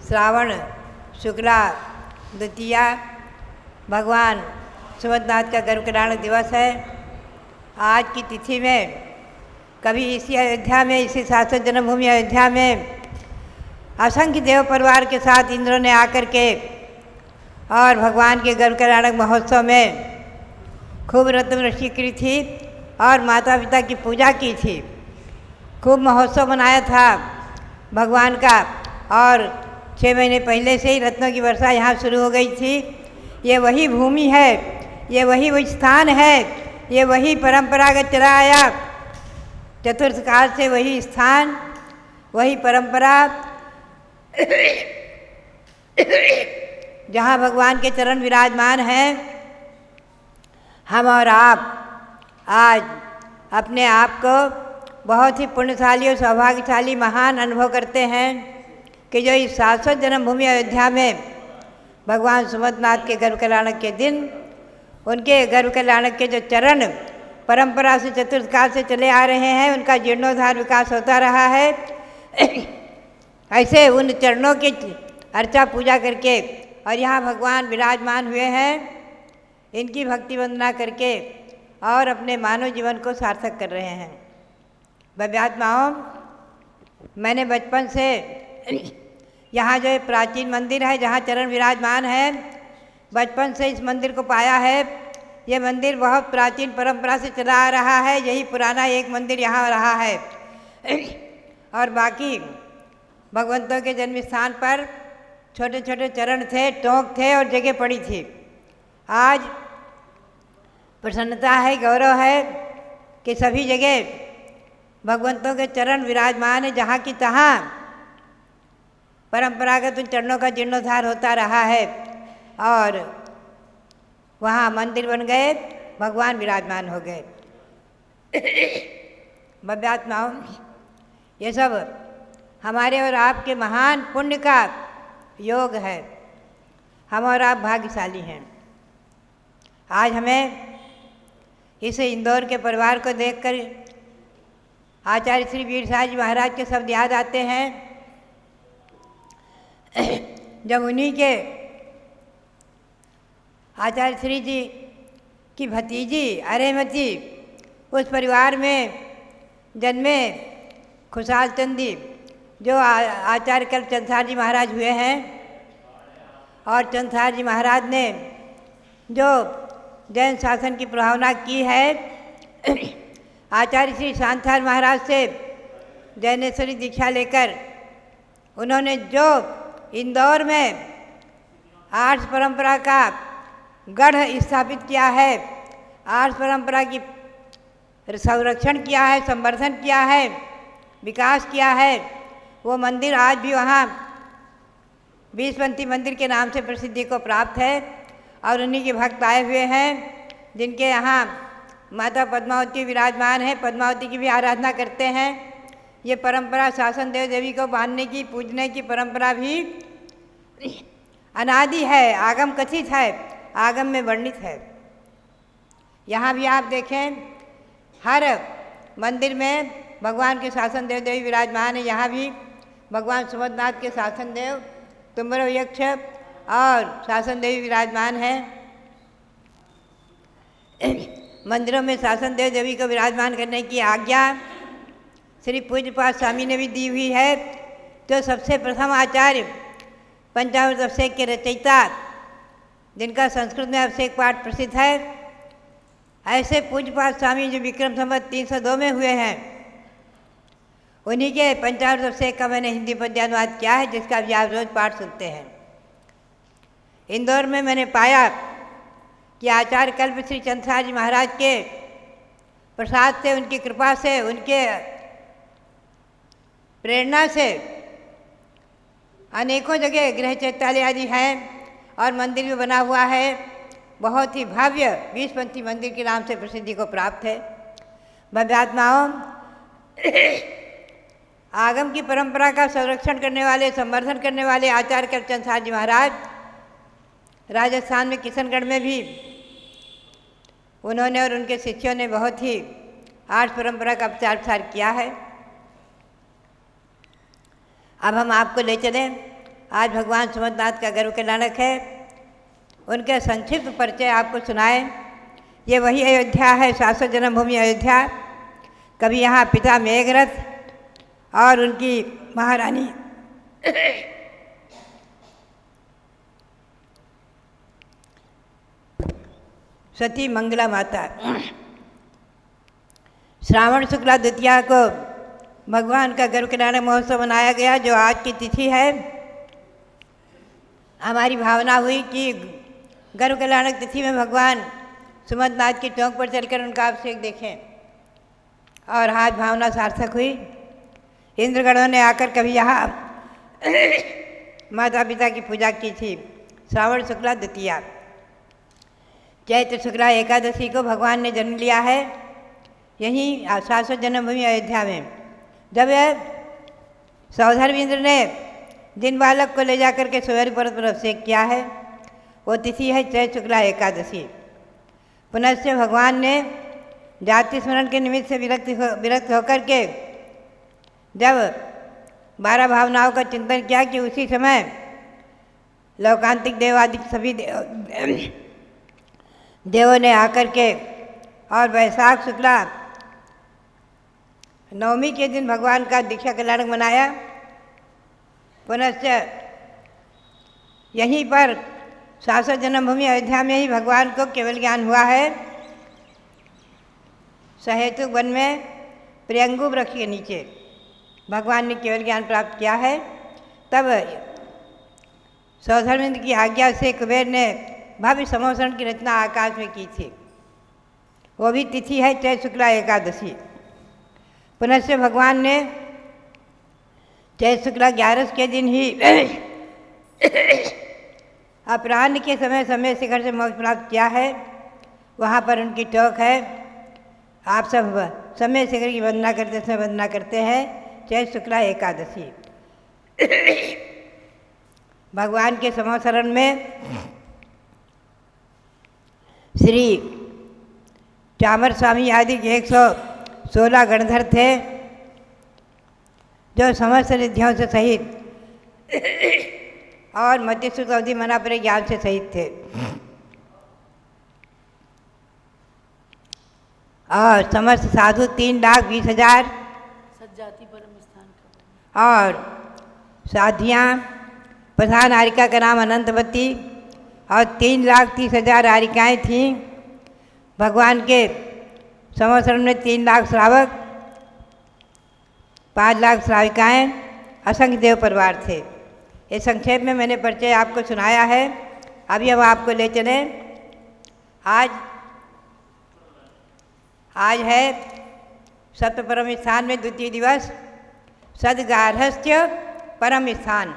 श्रावण शुक्ला द्वितीया भगवान सुमतिनाथ का गर्भ कल्याणक दिवस है। आज की तिथि में कभी इसी अयोध्या में, इसी शाश्वत जन्मभूमि अयोध्या में असंख्य देव परिवार के साथ इंद्रों ने आकर के और भगवान के गर्भ कल्याणक महोत्सव में खूब रत्नवृष्टि की थी और माता पिता की पूजा की थी। खूब महोत्सव मनाया था भगवान का और 6 महीने पहले से ही रत्नों की वर्षा यहाँ शुरू हो गई थी। ये वही भूमि है, ये वही स्थान है, ये वही परंपरागत चला आया चतुर्थ काल से, वही स्थान, वही परंपरा जहाँ भगवान के चरण विराजमान हैं। हम और आप आज अपने आप को बहुत ही पुण्यशाली और सौभाग्यशाली महान अनुभव करते हैं कि जो इस शाश्वत जन्मभूमि अयोध्या में भगवान सुमतिनाथ के गर्भ कल्याणक के दिन उनके गर्भ कल्याणक के जो चरण परंपरा से चतुर्थ काल से चले आ रहे हैं, उनका जीर्णोद्धार विकास होता रहा है। ऐसे उन चरणों की अर्चा पूजा करके और यहाँ भगवान विराजमान हुए हैं, इनकी भक्ति वंदना करके और अपने मानव जीवन को सार्थक कर रहे हैं। भव्यात्माओं, मैंने बचपन से यहाँ जो प्राचीन मंदिर है जहाँ चरण विराजमान है, बचपन से इस मंदिर को पाया है। ये मंदिर बहुत प्राचीन परंपरा से चला आ रहा है, यही पुराना एक मंदिर यहाँ रहा है। और बाकी भगवंतों के जन्म स्थान पर छोटे छोटे चरण थे, टोंक थे और जगह पड़ी थी। आज प्रसन्नता है, गौरव है कि सभी जगह भगवंतों के चरण विराजमान है। जहाँ की तहाँ परंपरागत उन चरणों का जीर्णोद्धार होता रहा है और वहाँ मंदिर बन गए, भगवान विराजमान हो गए। भव्यात्माओं, ये सब हमारे और आपके महान पुण्य का योग है। हम और आप भाग्यशाली हैं। आज हमें इस इंदौर के परिवार को देखकर आचार्य श्री वीर साहब जी महाराज के शब्द याद आते हैं। जब उन्हीं के आचार्य श्री जी की भतीजी अरेमती उस परिवार में जन्मे खुशहाल चंदी जो आचार्य कल चंद्रसार जी महाराज हुए हैं, और चंद्रसार जी महाराज ने जो जैन शासन की प्रभावना की है, आचार्य श्री शांतार महाराज से जैनेश्वरी दीक्षा लेकर उन्होंने जो इंदौर में आर्ष परंपरा का गढ़ स्थापित किया है, आर्ष परंपरा की संरक्षण किया है, संवर्धन किया है, विकास किया है, वो मंदिर आज भी वहाँ बीसपंथी मंदिर के नाम से प्रसिद्धि को प्राप्त है। और उन्हीं के भक्त आए हुए हैं जिनके यहाँ माता पद्मावती विराजमान है, पद्मावती की भी आराधना करते हैं। ये परंपरा शासन देव देवी को मानने की, पूजने की परंपरा भी अनादि है, आगम कथित है, आगम में वर्णित है। यहाँ भी आप देखें, हर मंदिर में भगवान के शासन देव देवी विराजमान है। यहाँ भी भगवान सुमतनाथ के शासन देव तुम्बरो यक्ष और शासन देवी विराजमान है। मंदिरों में शासन देव देवी को विराजमान करने की आज्ञा श्री पूज्यपाद स्वामी ने भी दी हुई है। तो सबसे प्रथम आचार्य पंचामृत अभिषेक के रचयिता, जिनका संस्कृत में अभिषेक पाठ प्रसिद्ध है, ऐसे पूज्यपाद स्वामी जो विक्रम संवत 302 में हुए हैं, उन्हीं के पंचामृत अभिषेक का मैंने हिंदी पद्यानुवाद किया है, जिसका भी आप रोज पाठ सुनते हैं। इंदौर में मैंने पाया कि आचार्य कल्प श्री चंद्रसार जी महाराज के प्रसाद से, उनकी कृपा से, उनके प्रेरणा से अनेकों जगह गृह चैत्यालय आदि हैं और मंदिर भी बना हुआ है। बहुत ही भव्य बीसपंथी मंदिर के नाम से प्रसिद्धि को प्राप्त है। भव्यात्माओं, आगम की परंपरा का संरक्षण करने वाले, संवर्धन करने वाले आचार्य करचंद साहब जी महाराज राजस्थान में किशनगढ़ में भी उन्होंने और उनके शिष्यों ने बहुत ही आर्ष परंपरा का प्रचार प्रसार किया है। अब हम आपको ले चलें, आज भगवान सुमतनाथ का गर्व कल्याणक है, उनके संक्षिप्त परिचय आपको सुनाएं। ये वही अयोध्या है, शाश्वत जन्मभूमि अयोध्या। कभी यहाँ पिता मेघरथ और उनकी महारानी सती मंगला माता। श्रावण शुक्ला द्वितीया को भगवान का गर्व कल्याणक महोत्सव मनाया गया, जो आज की तिथि है। हमारी भावना हुई कि गर्व कल्याणक तिथि में भगवान सुमतनाथ की टोंक पर चलकर उनका अभिषेक देखें, और आज भावना सार्थक हुई। इंद्रगणों ने आकर कभी यहाँ माता पिता की पूजा की थी। श्रावण शुक्ला द्वितीया, चैत्र शुक्ला एकादशी को भगवान ने जन्म लिया है यहीं शाश्वत जन्मभूमि अयोध्या में। जब सौधर्म इंद्र ने जिन बालक को ले जाकर के सुवेर पर्वत पर अभिषेक किया है, वो तिथि है चैत्र शुक्ला एकादशी। पुनश्च भगवान ने जाति स्मरण के निमित्त से विरक्त होकर के जब 12 भावनाओं का चिंतन किया कि उसी समय लौकांतिक देवादि सभी देवों ने आकर के और वैशाख शुक्ला नवमी के दिन भगवान का दीक्षा कल्याणक मनाया। पुनश्च यहीं पर शाश्वत जन्मभूमि अयोध्या में ही भगवान को केवल ज्ञान हुआ है। सहेतुक वन में प्रियंगु वृक्ष के नीचे भगवान ने केवल ज्ञान प्राप्त किया है। तब सौधर्मेंद्र की आज्ञा से कुबेर ने भव्य समोसरण की रचना आकाश में की थी। वो भी तिथि है चैत्र शुक्ला एकादशी। पुनश्च भगवान ने चैत्र शुक्ला 11 के दिन ही अपराह्न के समय शिखर से मोक्ष प्राप्त किया है। वहाँ पर उनकी टोक है। आप सब समय शिखर की वंदना करते समय वंदना करते हैं। चैत्र शुक्ला एकादशी भगवान के समोसरण में श्री चामर स्वामी आदि 116 गणधर थे, जो समस्त रिद्धियों से सहित और मध्यश्रुत अवधि मना पर ज्ञान से सहित थे। और समस्त साधु 3,20,000 सज्जाति परम स्थान और साधियाँ प्रधान आरिका का नाम अनंतवती और 3,30,000 आरिकाएँ थीं। भगवान के समोसरण में 3 लाख श्रावक, 5 लाख श्राविकाएँ, असंख्य देव परिवार थे। ये संक्षेप में मैंने परिचय आपको सुनाया है। अभी हम आपको ले चलें। आज है सप्त परम स्थान में द्वितीय दिवस, सद्गार्हस्थ्य परम स्थान।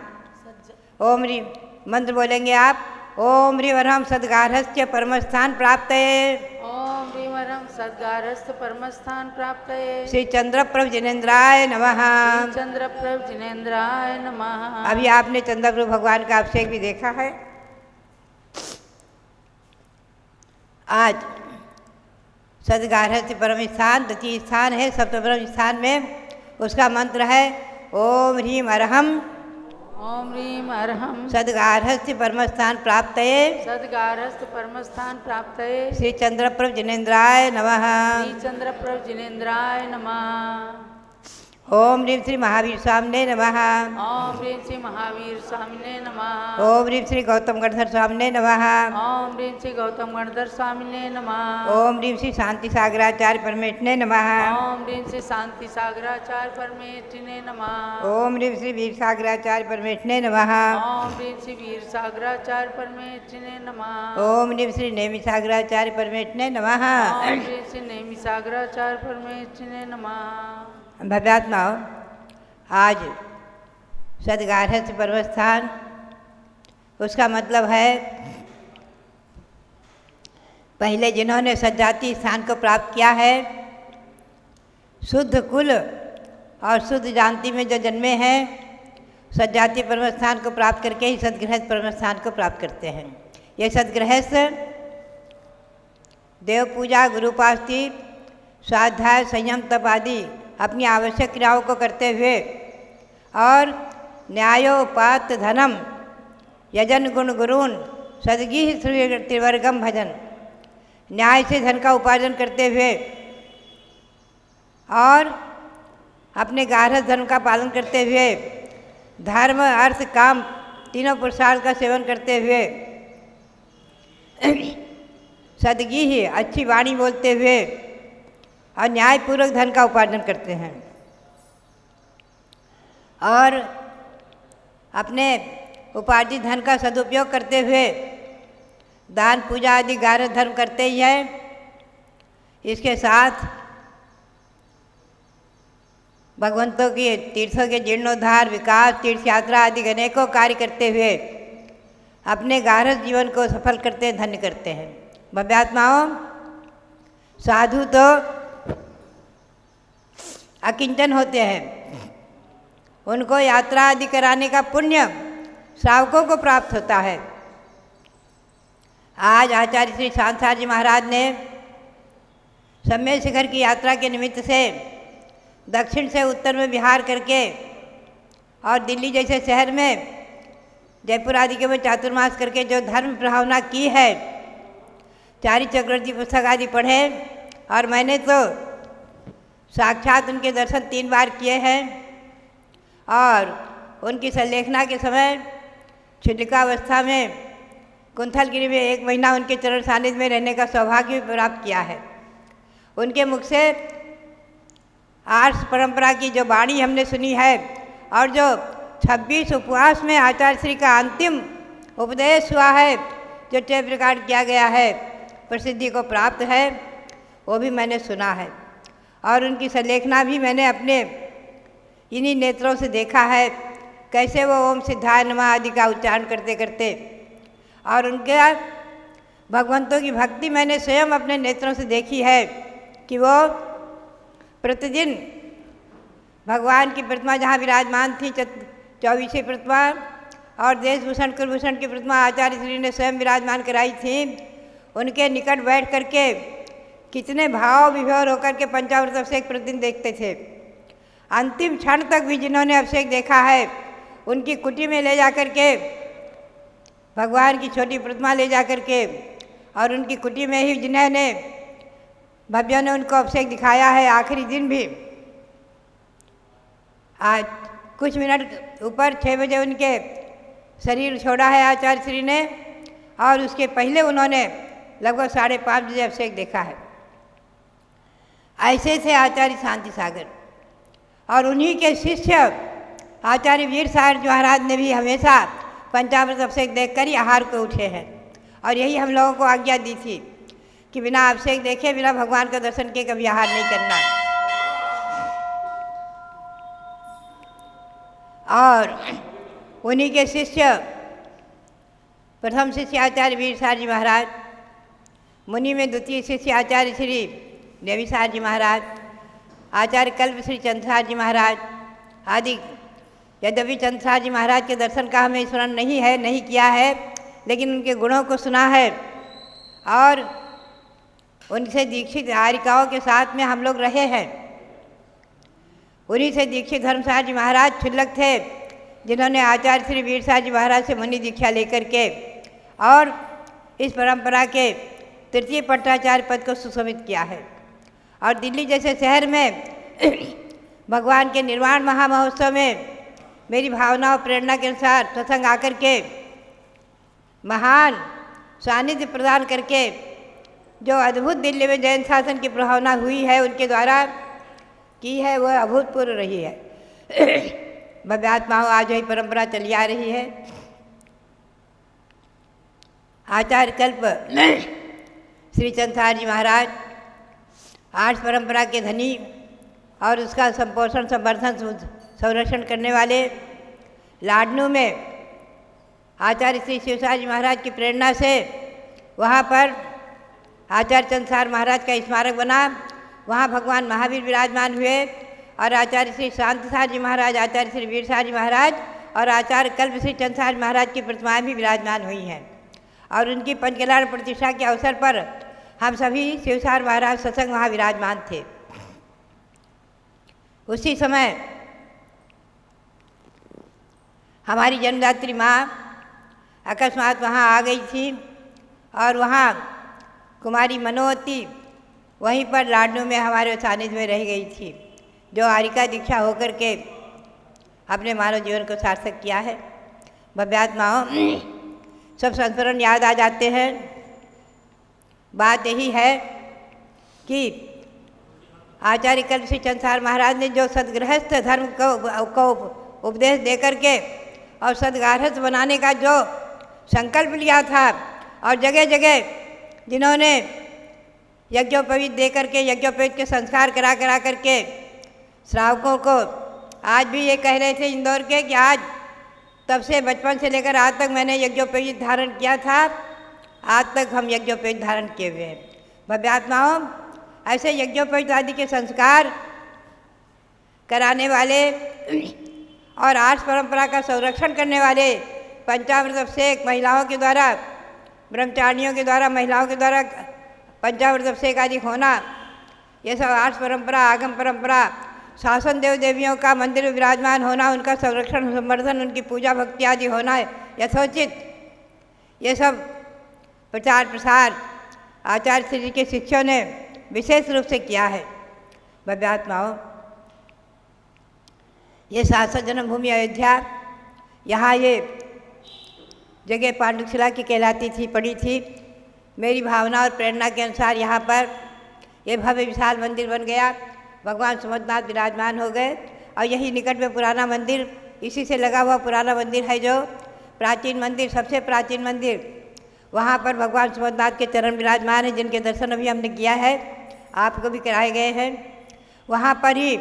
ओम री मंत्र बोलेंगे आप। ओम ह्रीवरम सद्गार्हस्थ्य परम स्थान प्राप्त है। ओम ह्रीवरम सद्गार्हस्थ्य परम स्थान प्राप्त है। श्री चंद्रप्रभ जिनेन्द्राय नमः। चंद्रप्रभ जिनेन्द्राय नमः। अभी आपने चंद्रप्रभ भगवान का अभिषेक भी देखा है। आज सद्गार्हस्थ्य परम स्थान द्वितीय स्थान है। सप्तपरम स्थान में उसका मंत्र है ओम ह्रीम अरहम ओम ह्रीम अरहम सद्गार्हस्थ्य परम स्थान प्राप्त है। सद्गार्हस्थ्य परम स्थान प्राप्त है। श्री चंद्रप्रभ जिनेन्द्राय नमः। श्री चंद्रप्रभ जिनेन्द्राय नमः। ओम ह्रीम श्री महावीर स्वामिने नमः। ओम ह्रीम श्री महावीर स्वामिने नमः। ओम ह्रीम श्री गौतम गणधर स्वामिने नमः। ओम ह्रीम श्री गौतम गणधर स्वामिने नमः। ओम ह्रीम श्री शांति सागराचार्य परमेष्ठिने नमः। ओम ह्रीम श्री शांति सागराचार्य परमेष्ठिने नमः। ओम ह्रीम श्री वीर सागराचार्य परमेष्ठिने नमः। ओम ह्रीम श्री वीर सागराचार्य परमेष्ठिने नमः। ओम ह्रीम श्री नेमि सागराचार्य परमेष्ठिने नमः। ओम ह्रीम श्री नेमि सागराचार्य परमेष्ठिने नमः। भव्यात्माओं, आज सद्गार्हस्थ्य परम स्थान, उसका मतलब है पहले जिन्होंने सज्जाति स्थान को प्राप्त किया है, शुद्ध कुल और शुद्ध जानती में जो जन्मे हैं, सज्जाति परम स्थान को प्राप्त करके ही सद्गृहस्थ परम स्थान को प्राप्त करते हैं। ये सद्गृहस्थ देव पूजा, गुरुपास्ति, स्वाध्याय, संयम, तप आदि अपनी आवश्यक क्रियाओं को करते हुए और न्यायोपात धनम यजन गुण गुरुन सदगी त्रिवर्गम भजन, न्याय से धन का उपार्जन करते हुए और अपने गार्हस्थ धर्म का पालन करते हुए धर्म, अर्थ, काम तीनों पुरुषार्थ का सेवन करते हुए सदगी ही अच्छी वाणी बोलते हुए और न्यायपूर्वक धन का उपार्जन करते हैं और अपने उपार्जित धन का सदुपयोग करते हुए दान, पूजा आदि गार्हस्थ धर्म करते ही हैं। इसके साथ भगवंतों की तीर्थों के जीर्णोद्धार, विकास, तीर्थ यात्रा आदि अनेकों कार्य करते हुए अपने गार्हस्थ जीवन को सफल करते, धन्य करते हैं। भव्यात्माओं, साधु तो अकिंचन होते हैं, उनको यात्रा आदि कराने का पुण्य श्रावकों को प्राप्त होता है। आज आचार्य श्री सांसार जी महाराज ने सम्मेद शिखर की यात्रा के निमित्त से दक्षिण से उत्तर में विहार करके और दिल्ली जैसे शहर में, जयपुर आदि के में चातुर्मास करके जो धर्म प्रभावना की है, चारी चक्रवर्ती पुस्तक आदि पढ़े और मैंने तो साक्षात उनके दर्शन 3 बार किए हैं और उनकी संलेखना के समय छिटिकावस्था में कुंथलगिरी में 1 महीना उनके चरण सानिध्य में रहने का सौभाग्य भी प्राप्त किया है। उनके मुख से आर्ष परंपरा की जो वाणी हमने सुनी है और जो 26 उपवास में आचार्य श्री का अंतिम उपदेश हुआ है, जो टेप रिकॉर्ड किया गया है, प्रसिद्धि को प्राप्त है, वो भी मैंने सुना है। और उनकी संलेखना भी मैंने अपने इन्हीं नेत्रों से देखा है, कैसे वो ओम सिद्धाय नमः आदि का उच्चारण करते करते, और उनके भगवंतों की भक्ति मैंने स्वयं अपने नेत्रों से देखी है कि वो प्रतिदिन भगवान की प्रतिमा जहाँ विराजमान थी 24वीं प्रतिमा, और देशभूषण कुलभूषण की प्रतिमा आचार्य श्री ने स्वयं विराजमान कराई थी, उनके निकट बैठ करके कितने भाव विभोर होकर के पंचामृत अभिषेक प्रतिदिन देखते थे। अंतिम क्षण तक भी जिन्होंने अभिषेक देखा है, उनकी कुटी में ले जा कर के भगवान की छोटी प्रतिमा ले जा कर के, और उनकी कुटी में ही जिन्होंने भव्यों ने उनको अभिषेक दिखाया है, आखिरी दिन भी आज कुछ मिनट ऊपर 6 बजे उनके शरीर छोड़ा है आचार्य श्री ने, और उसके पहले उन्होंने लगभग 5:30 बजे अभिषेक देखा है। ऐसे थे आचार्य शांति सागर। और उन्हीं के शिष्य आचार्य वीर सागर जी महाराज ने भी हमेशा पंचामृत अभिषेक देखकर ही आहार को उठे हैं, और यही हम लोगों को आज्ञा दी थी कि बिना अभिषेक देखे, बिना भगवान का दर्शन किए कभी आहार नहीं करना। और उन्हीं के शिष्य प्रथम शिष्य आचार्य वीर सागर जी महाराज, मुनि में द्वितीय शिष्य आचार्य श्री देवी सागर जी महाराज, आचार्य कल्प श्री चंद्रसागर जी महाराज आदि। यद्यपि चंद्रसागर जी महाराज के दर्शन का हमें स्मरण नहीं किया है, लेकिन उनके गुणों को सुना है, और उनसे दीक्षित आरिकाओं के साथ में हम लोग रहे हैं। उन्हीं से दीक्षित धर्मसागर जी महाराज क्षुल्लक थे, जिन्होंने आचार्य श्री वीर सागर जी महाराज से मुनि दीक्षा लेकर के और इस परंपरा के तृतीय पट्टाचार्य पद को सुशोभित किया है। और दिल्ली जैसे शहर में भगवान के निर्वाण महामहोत्सव में मेरी भावना और प्रेरणा के अनुसार सत्संग आकर के महान सानिध्य प्रदान करके जो अद्भुत दिल्ली में जैन शासन की प्रभावना हुई है, उनके द्वारा की है, वह अभूतपूर्व रही है। भव्यात्माओं आज वही परंपरा चली आ रही है। आचार्य कल्प श्री चंद्रसागर जी महाराज आर्ष परंपरा के धनी और उसका संपोषण, संवर्धन, संरक्षण करने वाले। लाडनू में आचार्य श्री शिवसागर जी महाराज की प्रेरणा से वहाँ पर आचार्य चंद्रसागर महाराज का स्मारक बना, वहाँ भगवान महावीर विराजमान हुए, और आचार्य श्री शांति सागर जी महाराज, आचार्य श्री वीर सागर जी महाराज और आचार्य कल्प श्री चंद्रसागर महाराज की प्रतिमाएं भी विराजमान हुई हैं। और उनकी पंचकल्याण प्रतिष्ठा के अवसर पर हम सभी शिवसागर महाराज सत्संग वहाँ विराजमान थे। उसी समय हमारी जन्मदात्री माँ अकस्मात वहाँ आ गई थी, और वहाँ कुमारी मनोवती वहीं पर लाडनू में हमारे सानिध्य में रह गई थी, जो आरिका दीक्षा होकर के अपने मानव जीवन को सार्थक किया है। भव्यात्माओं, सब संस्मरण याद आ जाते हैं। बात यही है कि आचार्य कल्प श्री चंद्रसागर महाराज ने जो सदगृहस्थ धर्म को उपदेश दे करके और सदगृहस्थ बनाने का जो संकल्प लिया था, और जगह जगह जिन्होंने यज्ञोपवीत दे करके, यज्ञोपवीत के संस्कार करा करके श्रावकों को, आज भी ये कह रहे थे इंदौर के कि आज तब से बचपन से लेकर आज तक मैंने यज्ञोपवीत धारण किया था, आज तक हम यज्ञोपवीत धारण किए हुए हैं। भव्यात्माओं, ऐसे यज्ञोपवीत आदि के संस्कार कराने वाले और आर्ष परंपरा का संरक्षण करने वाले पंचामृत अभिषेक महिलाओं के द्वारा, ब्रह्मचारिणियों के द्वारा, महिलाओं के द्वारा पंचामृत अभिषेक आदि होना, ये सब आर्ष परंपरा, आगम परंपरा, शासन देव देवियों का मंदिर में विराजमान होना, उनका संरक्षण, संवर्धन, उनकी पूजा भक्ति आदि होना यथोचित, ये सब प्रचार प्रसार आचार्य श्री के शिष्यों ने विशेष रूप से किया है। भव्यात्माओं, ये शासक जन्मभूमि अयोध्या यहाँ ये जगह पांडुशिला की कहलाती थी, पड़ी थी। मेरी भावना और प्रेरणा के अनुसार यहाँ पर ये भव्य विशाल मंदिर बन गया। भगवान सुमंतनाथ विराजमान हो गए और यही निकट में पुराना मंदिर, इसी से लगा हुआ पुराना मंदिर है जो प्राचीन मंदिर, सबसे प्राचीन मंदिर। वहाँ पर भगवान सुमंतनाथ के चरण विराजमान हैं, जिनके दर्शन अभी हमने किया है, आपको भी कराए गए हैं। वहाँ पर ही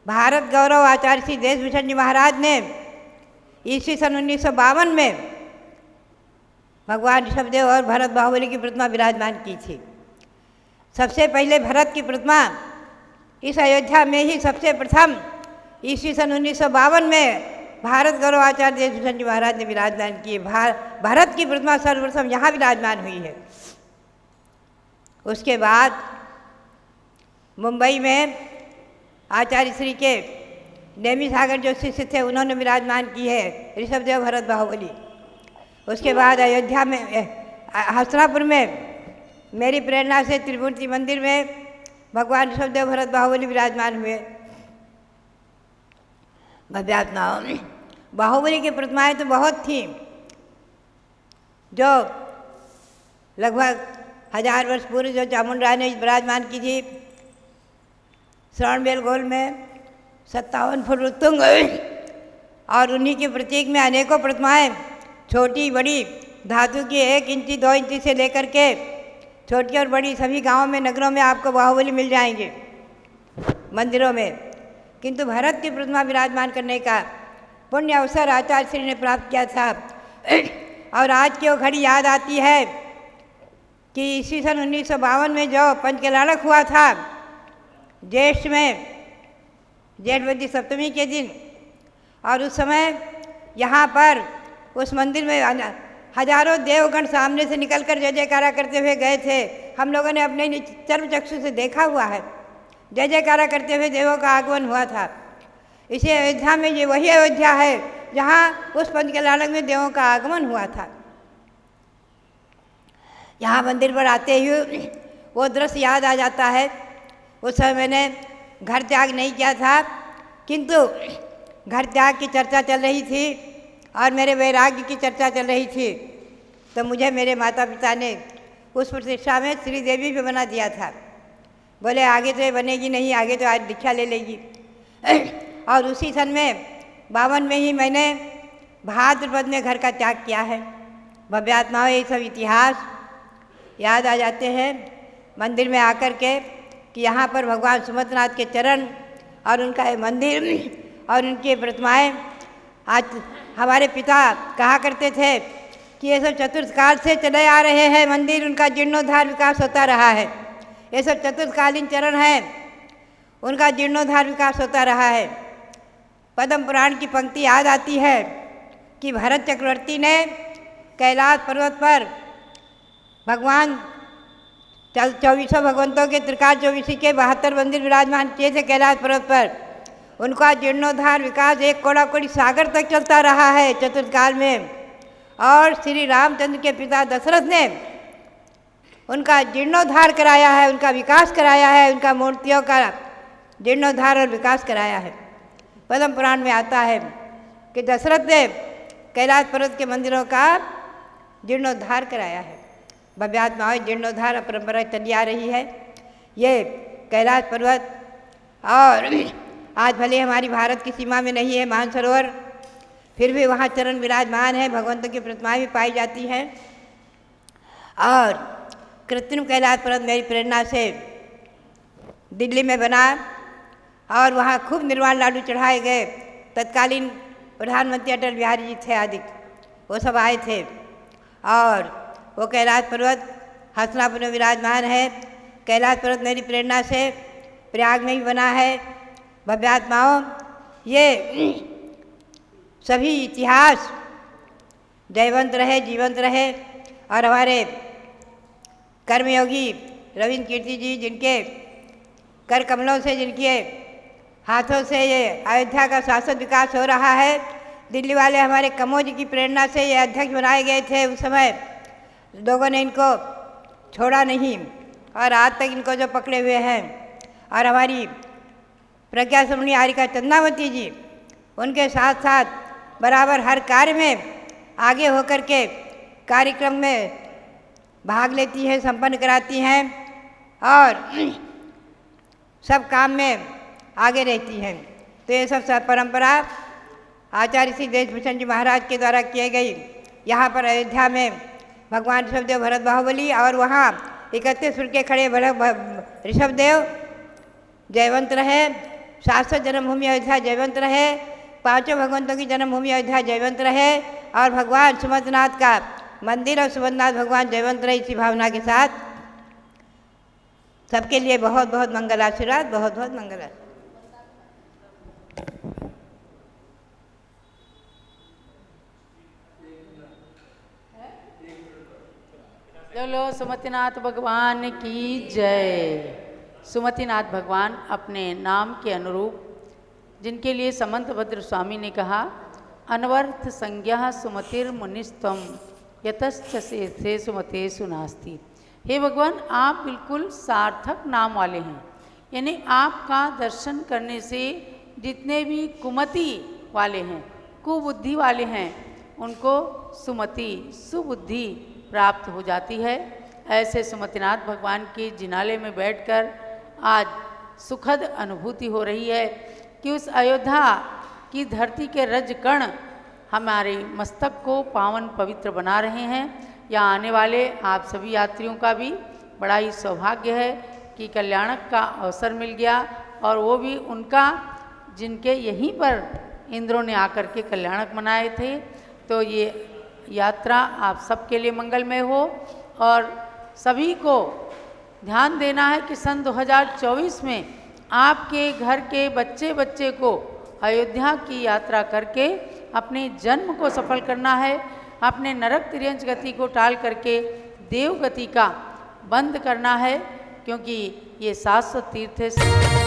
भारत गौरव आचार्य श्री देशभूषण जी महाराज ने ईस्वी सन 1952 में भगवान ऋषभदेव और भरत बाहुबली की प्रतिमा विराजमान की थी। सबसे पहले भरत की प्रतिमा इस अयोध्या में ही सबसे प्रथम ईस्वी सन 1952 में भारत गौरव आचार्य देशभूषण जी महाराज ने विराजमान की। भरत की प्रतिमा सर्वप्रथम यहाँ विराजमान हुई है। उसके बाद मुंबई में आचार्य श्री के नेमी सागर जो शिष्य थे, उन्होंने विराजमान की है ऋषभदेव भरत बाहुबली। उसके बाद अयोध्या में हस्तिनापुर में मेरी प्रेरणा से त्रिमूर्ति मंदिर में भगवान ऋषभदेव भरत बाहुबली विराजमान हुए। भव्यात्माओं बाहुबली की प्रतिमाएं तो बहुत थी, जो लगभग 1000 वर्ष पूर्व जो चामुंडा ने विराजमान की थी श्रवणबेलगोल में 57 फुट उत्तुंग, और उन्हीं के प्रतीक में अनेकों प्रतिमाएं छोटी बड़ी धातु की 1 इंची 2 इंची से लेकर के छोटी और बड़ी सभी गांवों में, नगरों में आपको बाहुबली मिल जाएंगे मंदिरों में। किंतु भरत की प्रतिमा विराजमान करने का पुण्य अवसर आचार्य श्री ने प्राप्त किया था। और आज की वो घड़ी याद आती है कि ईस्वी सन 1952 में जो पंचकल्याणक हुआ था ज्येष्ठ में, जेठवती सप्तमी के दिन, और उस समय यहाँ पर उस मंदिर में हजारों देवगण सामने से निकलकर जय जयकारा करते हुए गए थे। हम लोगों ने अपने चर्म चक्षु से देखा हुआ है, जय जयकारा करते हुए देवों का आगमन हुआ था। इसी अयोध्या में ये वही अयोध्या है जहाँ उस पंचकल्याणक में देवों का आगमन हुआ था। यहाँ मंदिर पर आते ही वो दृश्य याद आ जाता है। उस समय मैंने घर त्याग नहीं किया था, किंतु घर त्याग की चर्चा चल रही थी और मेरे वैराग्य की चर्चा चल रही थी, तो मुझे मेरे माता पिता ने उस प्रतिष्ठा में श्री देवी भी बना दिया था। बोले आगे तो ये बनेगी नहीं, आगे तो आज दीक्षा ले लेगी। और उसी सन में 52 में ही मैंने भाद्रपद में घर का त्याग किया है। भव्यात्माओं ये सब इतिहास याद आ जाते हैं मंदिर में आकर के कि यहाँ पर भगवान सुमंतनाथ के चरण और उनका ये मंदिर और उनकी प्रतिमाएं। आज हमारे पिता कहा करते थे कि ये सब चतुर्थकाल से चले आ रहे हैं मंदिर, उनका जीर्णोद्धार विकास होता रहा है। ये सब चतुर्थकालीन चरण हैं, उनका जीर्णोद्धार विकास होता रहा है। पद्म पुराण की पंक्ति याद आती है कि भरत चक्रवर्ती ने कैलाश पर्वत पर भगवान 24 भगवंतों के त्रिकाल 24 के 72 मंदिर विराजमान किए थे कैलाश पर्वत पर। उनका जीर्णोद्धार विकास एक कोड़ा कोड़ी सागर तक चलता रहा है चतुर्थकाल में। और श्री रामचंद्र के पिता दशरथ ने उनका जीर्णोद्धार कराया है, उनका विकास कराया है, उनका मूर्तियों का जीर्णोद्धार और विकास कराया है। पद्म पुराण में आता है कि दशरथ ने कैलाश पर्वत के मंदिरों का जीर्णोद्धार कराया है। भव्यात्माओं जीर्णोद्धार परंपरा चली आ रही है। ये कैलाश पर्वत और आज भले हमारी भारत की सीमा में नहीं है मानसरोवर, फिर भी वहाँ चरण विराजमान है, भगवंतों की प्रतिमाएं भी पाई जाती हैं। और कृत्रिम कैलाश पर्वत मेरी प्रेरणा से दिल्ली में बना और वहाँ खूब निर्वाण लाडू चढ़ाए गए। तत्कालीन प्रधानमंत्री अटल बिहारी जी थे आदि, वो सब आए थे। और वो कैलाश पर्वत हस्तिनापुर में विराजमान है। कैलाश पर्वत मेरी प्रेरणा से प्रयाग में भी बना है। भव्यात्माओं ये सभी इतिहास जयवंत रहे, जीवंत रहे। और हमारे कर्मयोगी रविंद्र कीर्ति जी, जिनके कर कमलों से, जिनके हाथों से ये अयोध्या का शाश्वत विकास हो रहा है। दिल्ली वाले हमारे कमोज की प्रेरणा से ये अध्यक्ष बनाए गए थे। उस समय लोगों ने इनको छोड़ा नहीं और आज तक इनको जो पकड़े हुए हैं। और हमारी प्रज्ञा समणी आरिका चंद्रावती जी, उनके साथ साथ बराबर हर कार्य में आगे होकर के कार्यक्रम में भाग लेती हैं, संपन्न कराती हैं और सब काम में आगे रहती हैं। तो ये सब परंपरा आचार्य श्री देशभूषण जी महाराज के द्वारा किए गई। यहाँ पर अयोध्या में भगवान ऋषभदेव भरत बाहुबली और वहाँ 31 फुट के खड़े ऋषभदेव जयवंत रहे। 700 जन्मभूमि अयोध्या जयवंत रहे। 5 भगवंतों की जन्मभूमि अयोध्या जयवंत रहे और भगवान सुमंतनाथ का मंदिर और सुमंतनाथ भगवान जयवंत रहे। इसी भावना के साथ सबके लिए बहुत बहुत मंगल आशीर्वाद, बहुत बहुत मंगल आशीर्वाद। चलो सुमतिनाथ भगवान की जय। सुमतिनाथ भगवान अपने नाम के अनुरूप, जिनके लिए समंतभद्र स्वामी ने कहा, अनवर्थ संज्ञा सुमतिर मुनिस्तम यतश्च से सुमते सुनास्ति। हे भगवान, आप बिल्कुल सार्थक नाम वाले हैं, यानी आपका दर्शन करने से जितने भी कुमति वाले हैं, कुबुद्धि वाले हैं, उनको सुमति सुबुद्धि प्राप्त हो जाती है। ऐसे सुमतिनाथ भगवान के जिनाले में बैठकर आज सुखद अनुभूति हो रही है कि उस अयोध्या की धरती के रजकण हमारे मस्तक को पावन पवित्र बना रहे हैं। यहाँ आने वाले आप सभी यात्रियों का भी बड़ा ही सौभाग्य है कि कल्याणक का अवसर मिल गया, और वो भी उनका जिनके यहीं पर इंद्रों ने आकर के कल्याणक मनाए थे। तो ये यात्रा आप सबके लिए मंगलमय हो, और सभी को ध्यान देना है कि सन 2024 में आपके घर के बच्चे बच्चे को अयोध्या की यात्रा करके अपने जन्म को सफल करना है, अपने नरक तिर्यंच गति को टाल करके देव गति का बंद करना है, क्योंकि ये 700 तीर्थ है।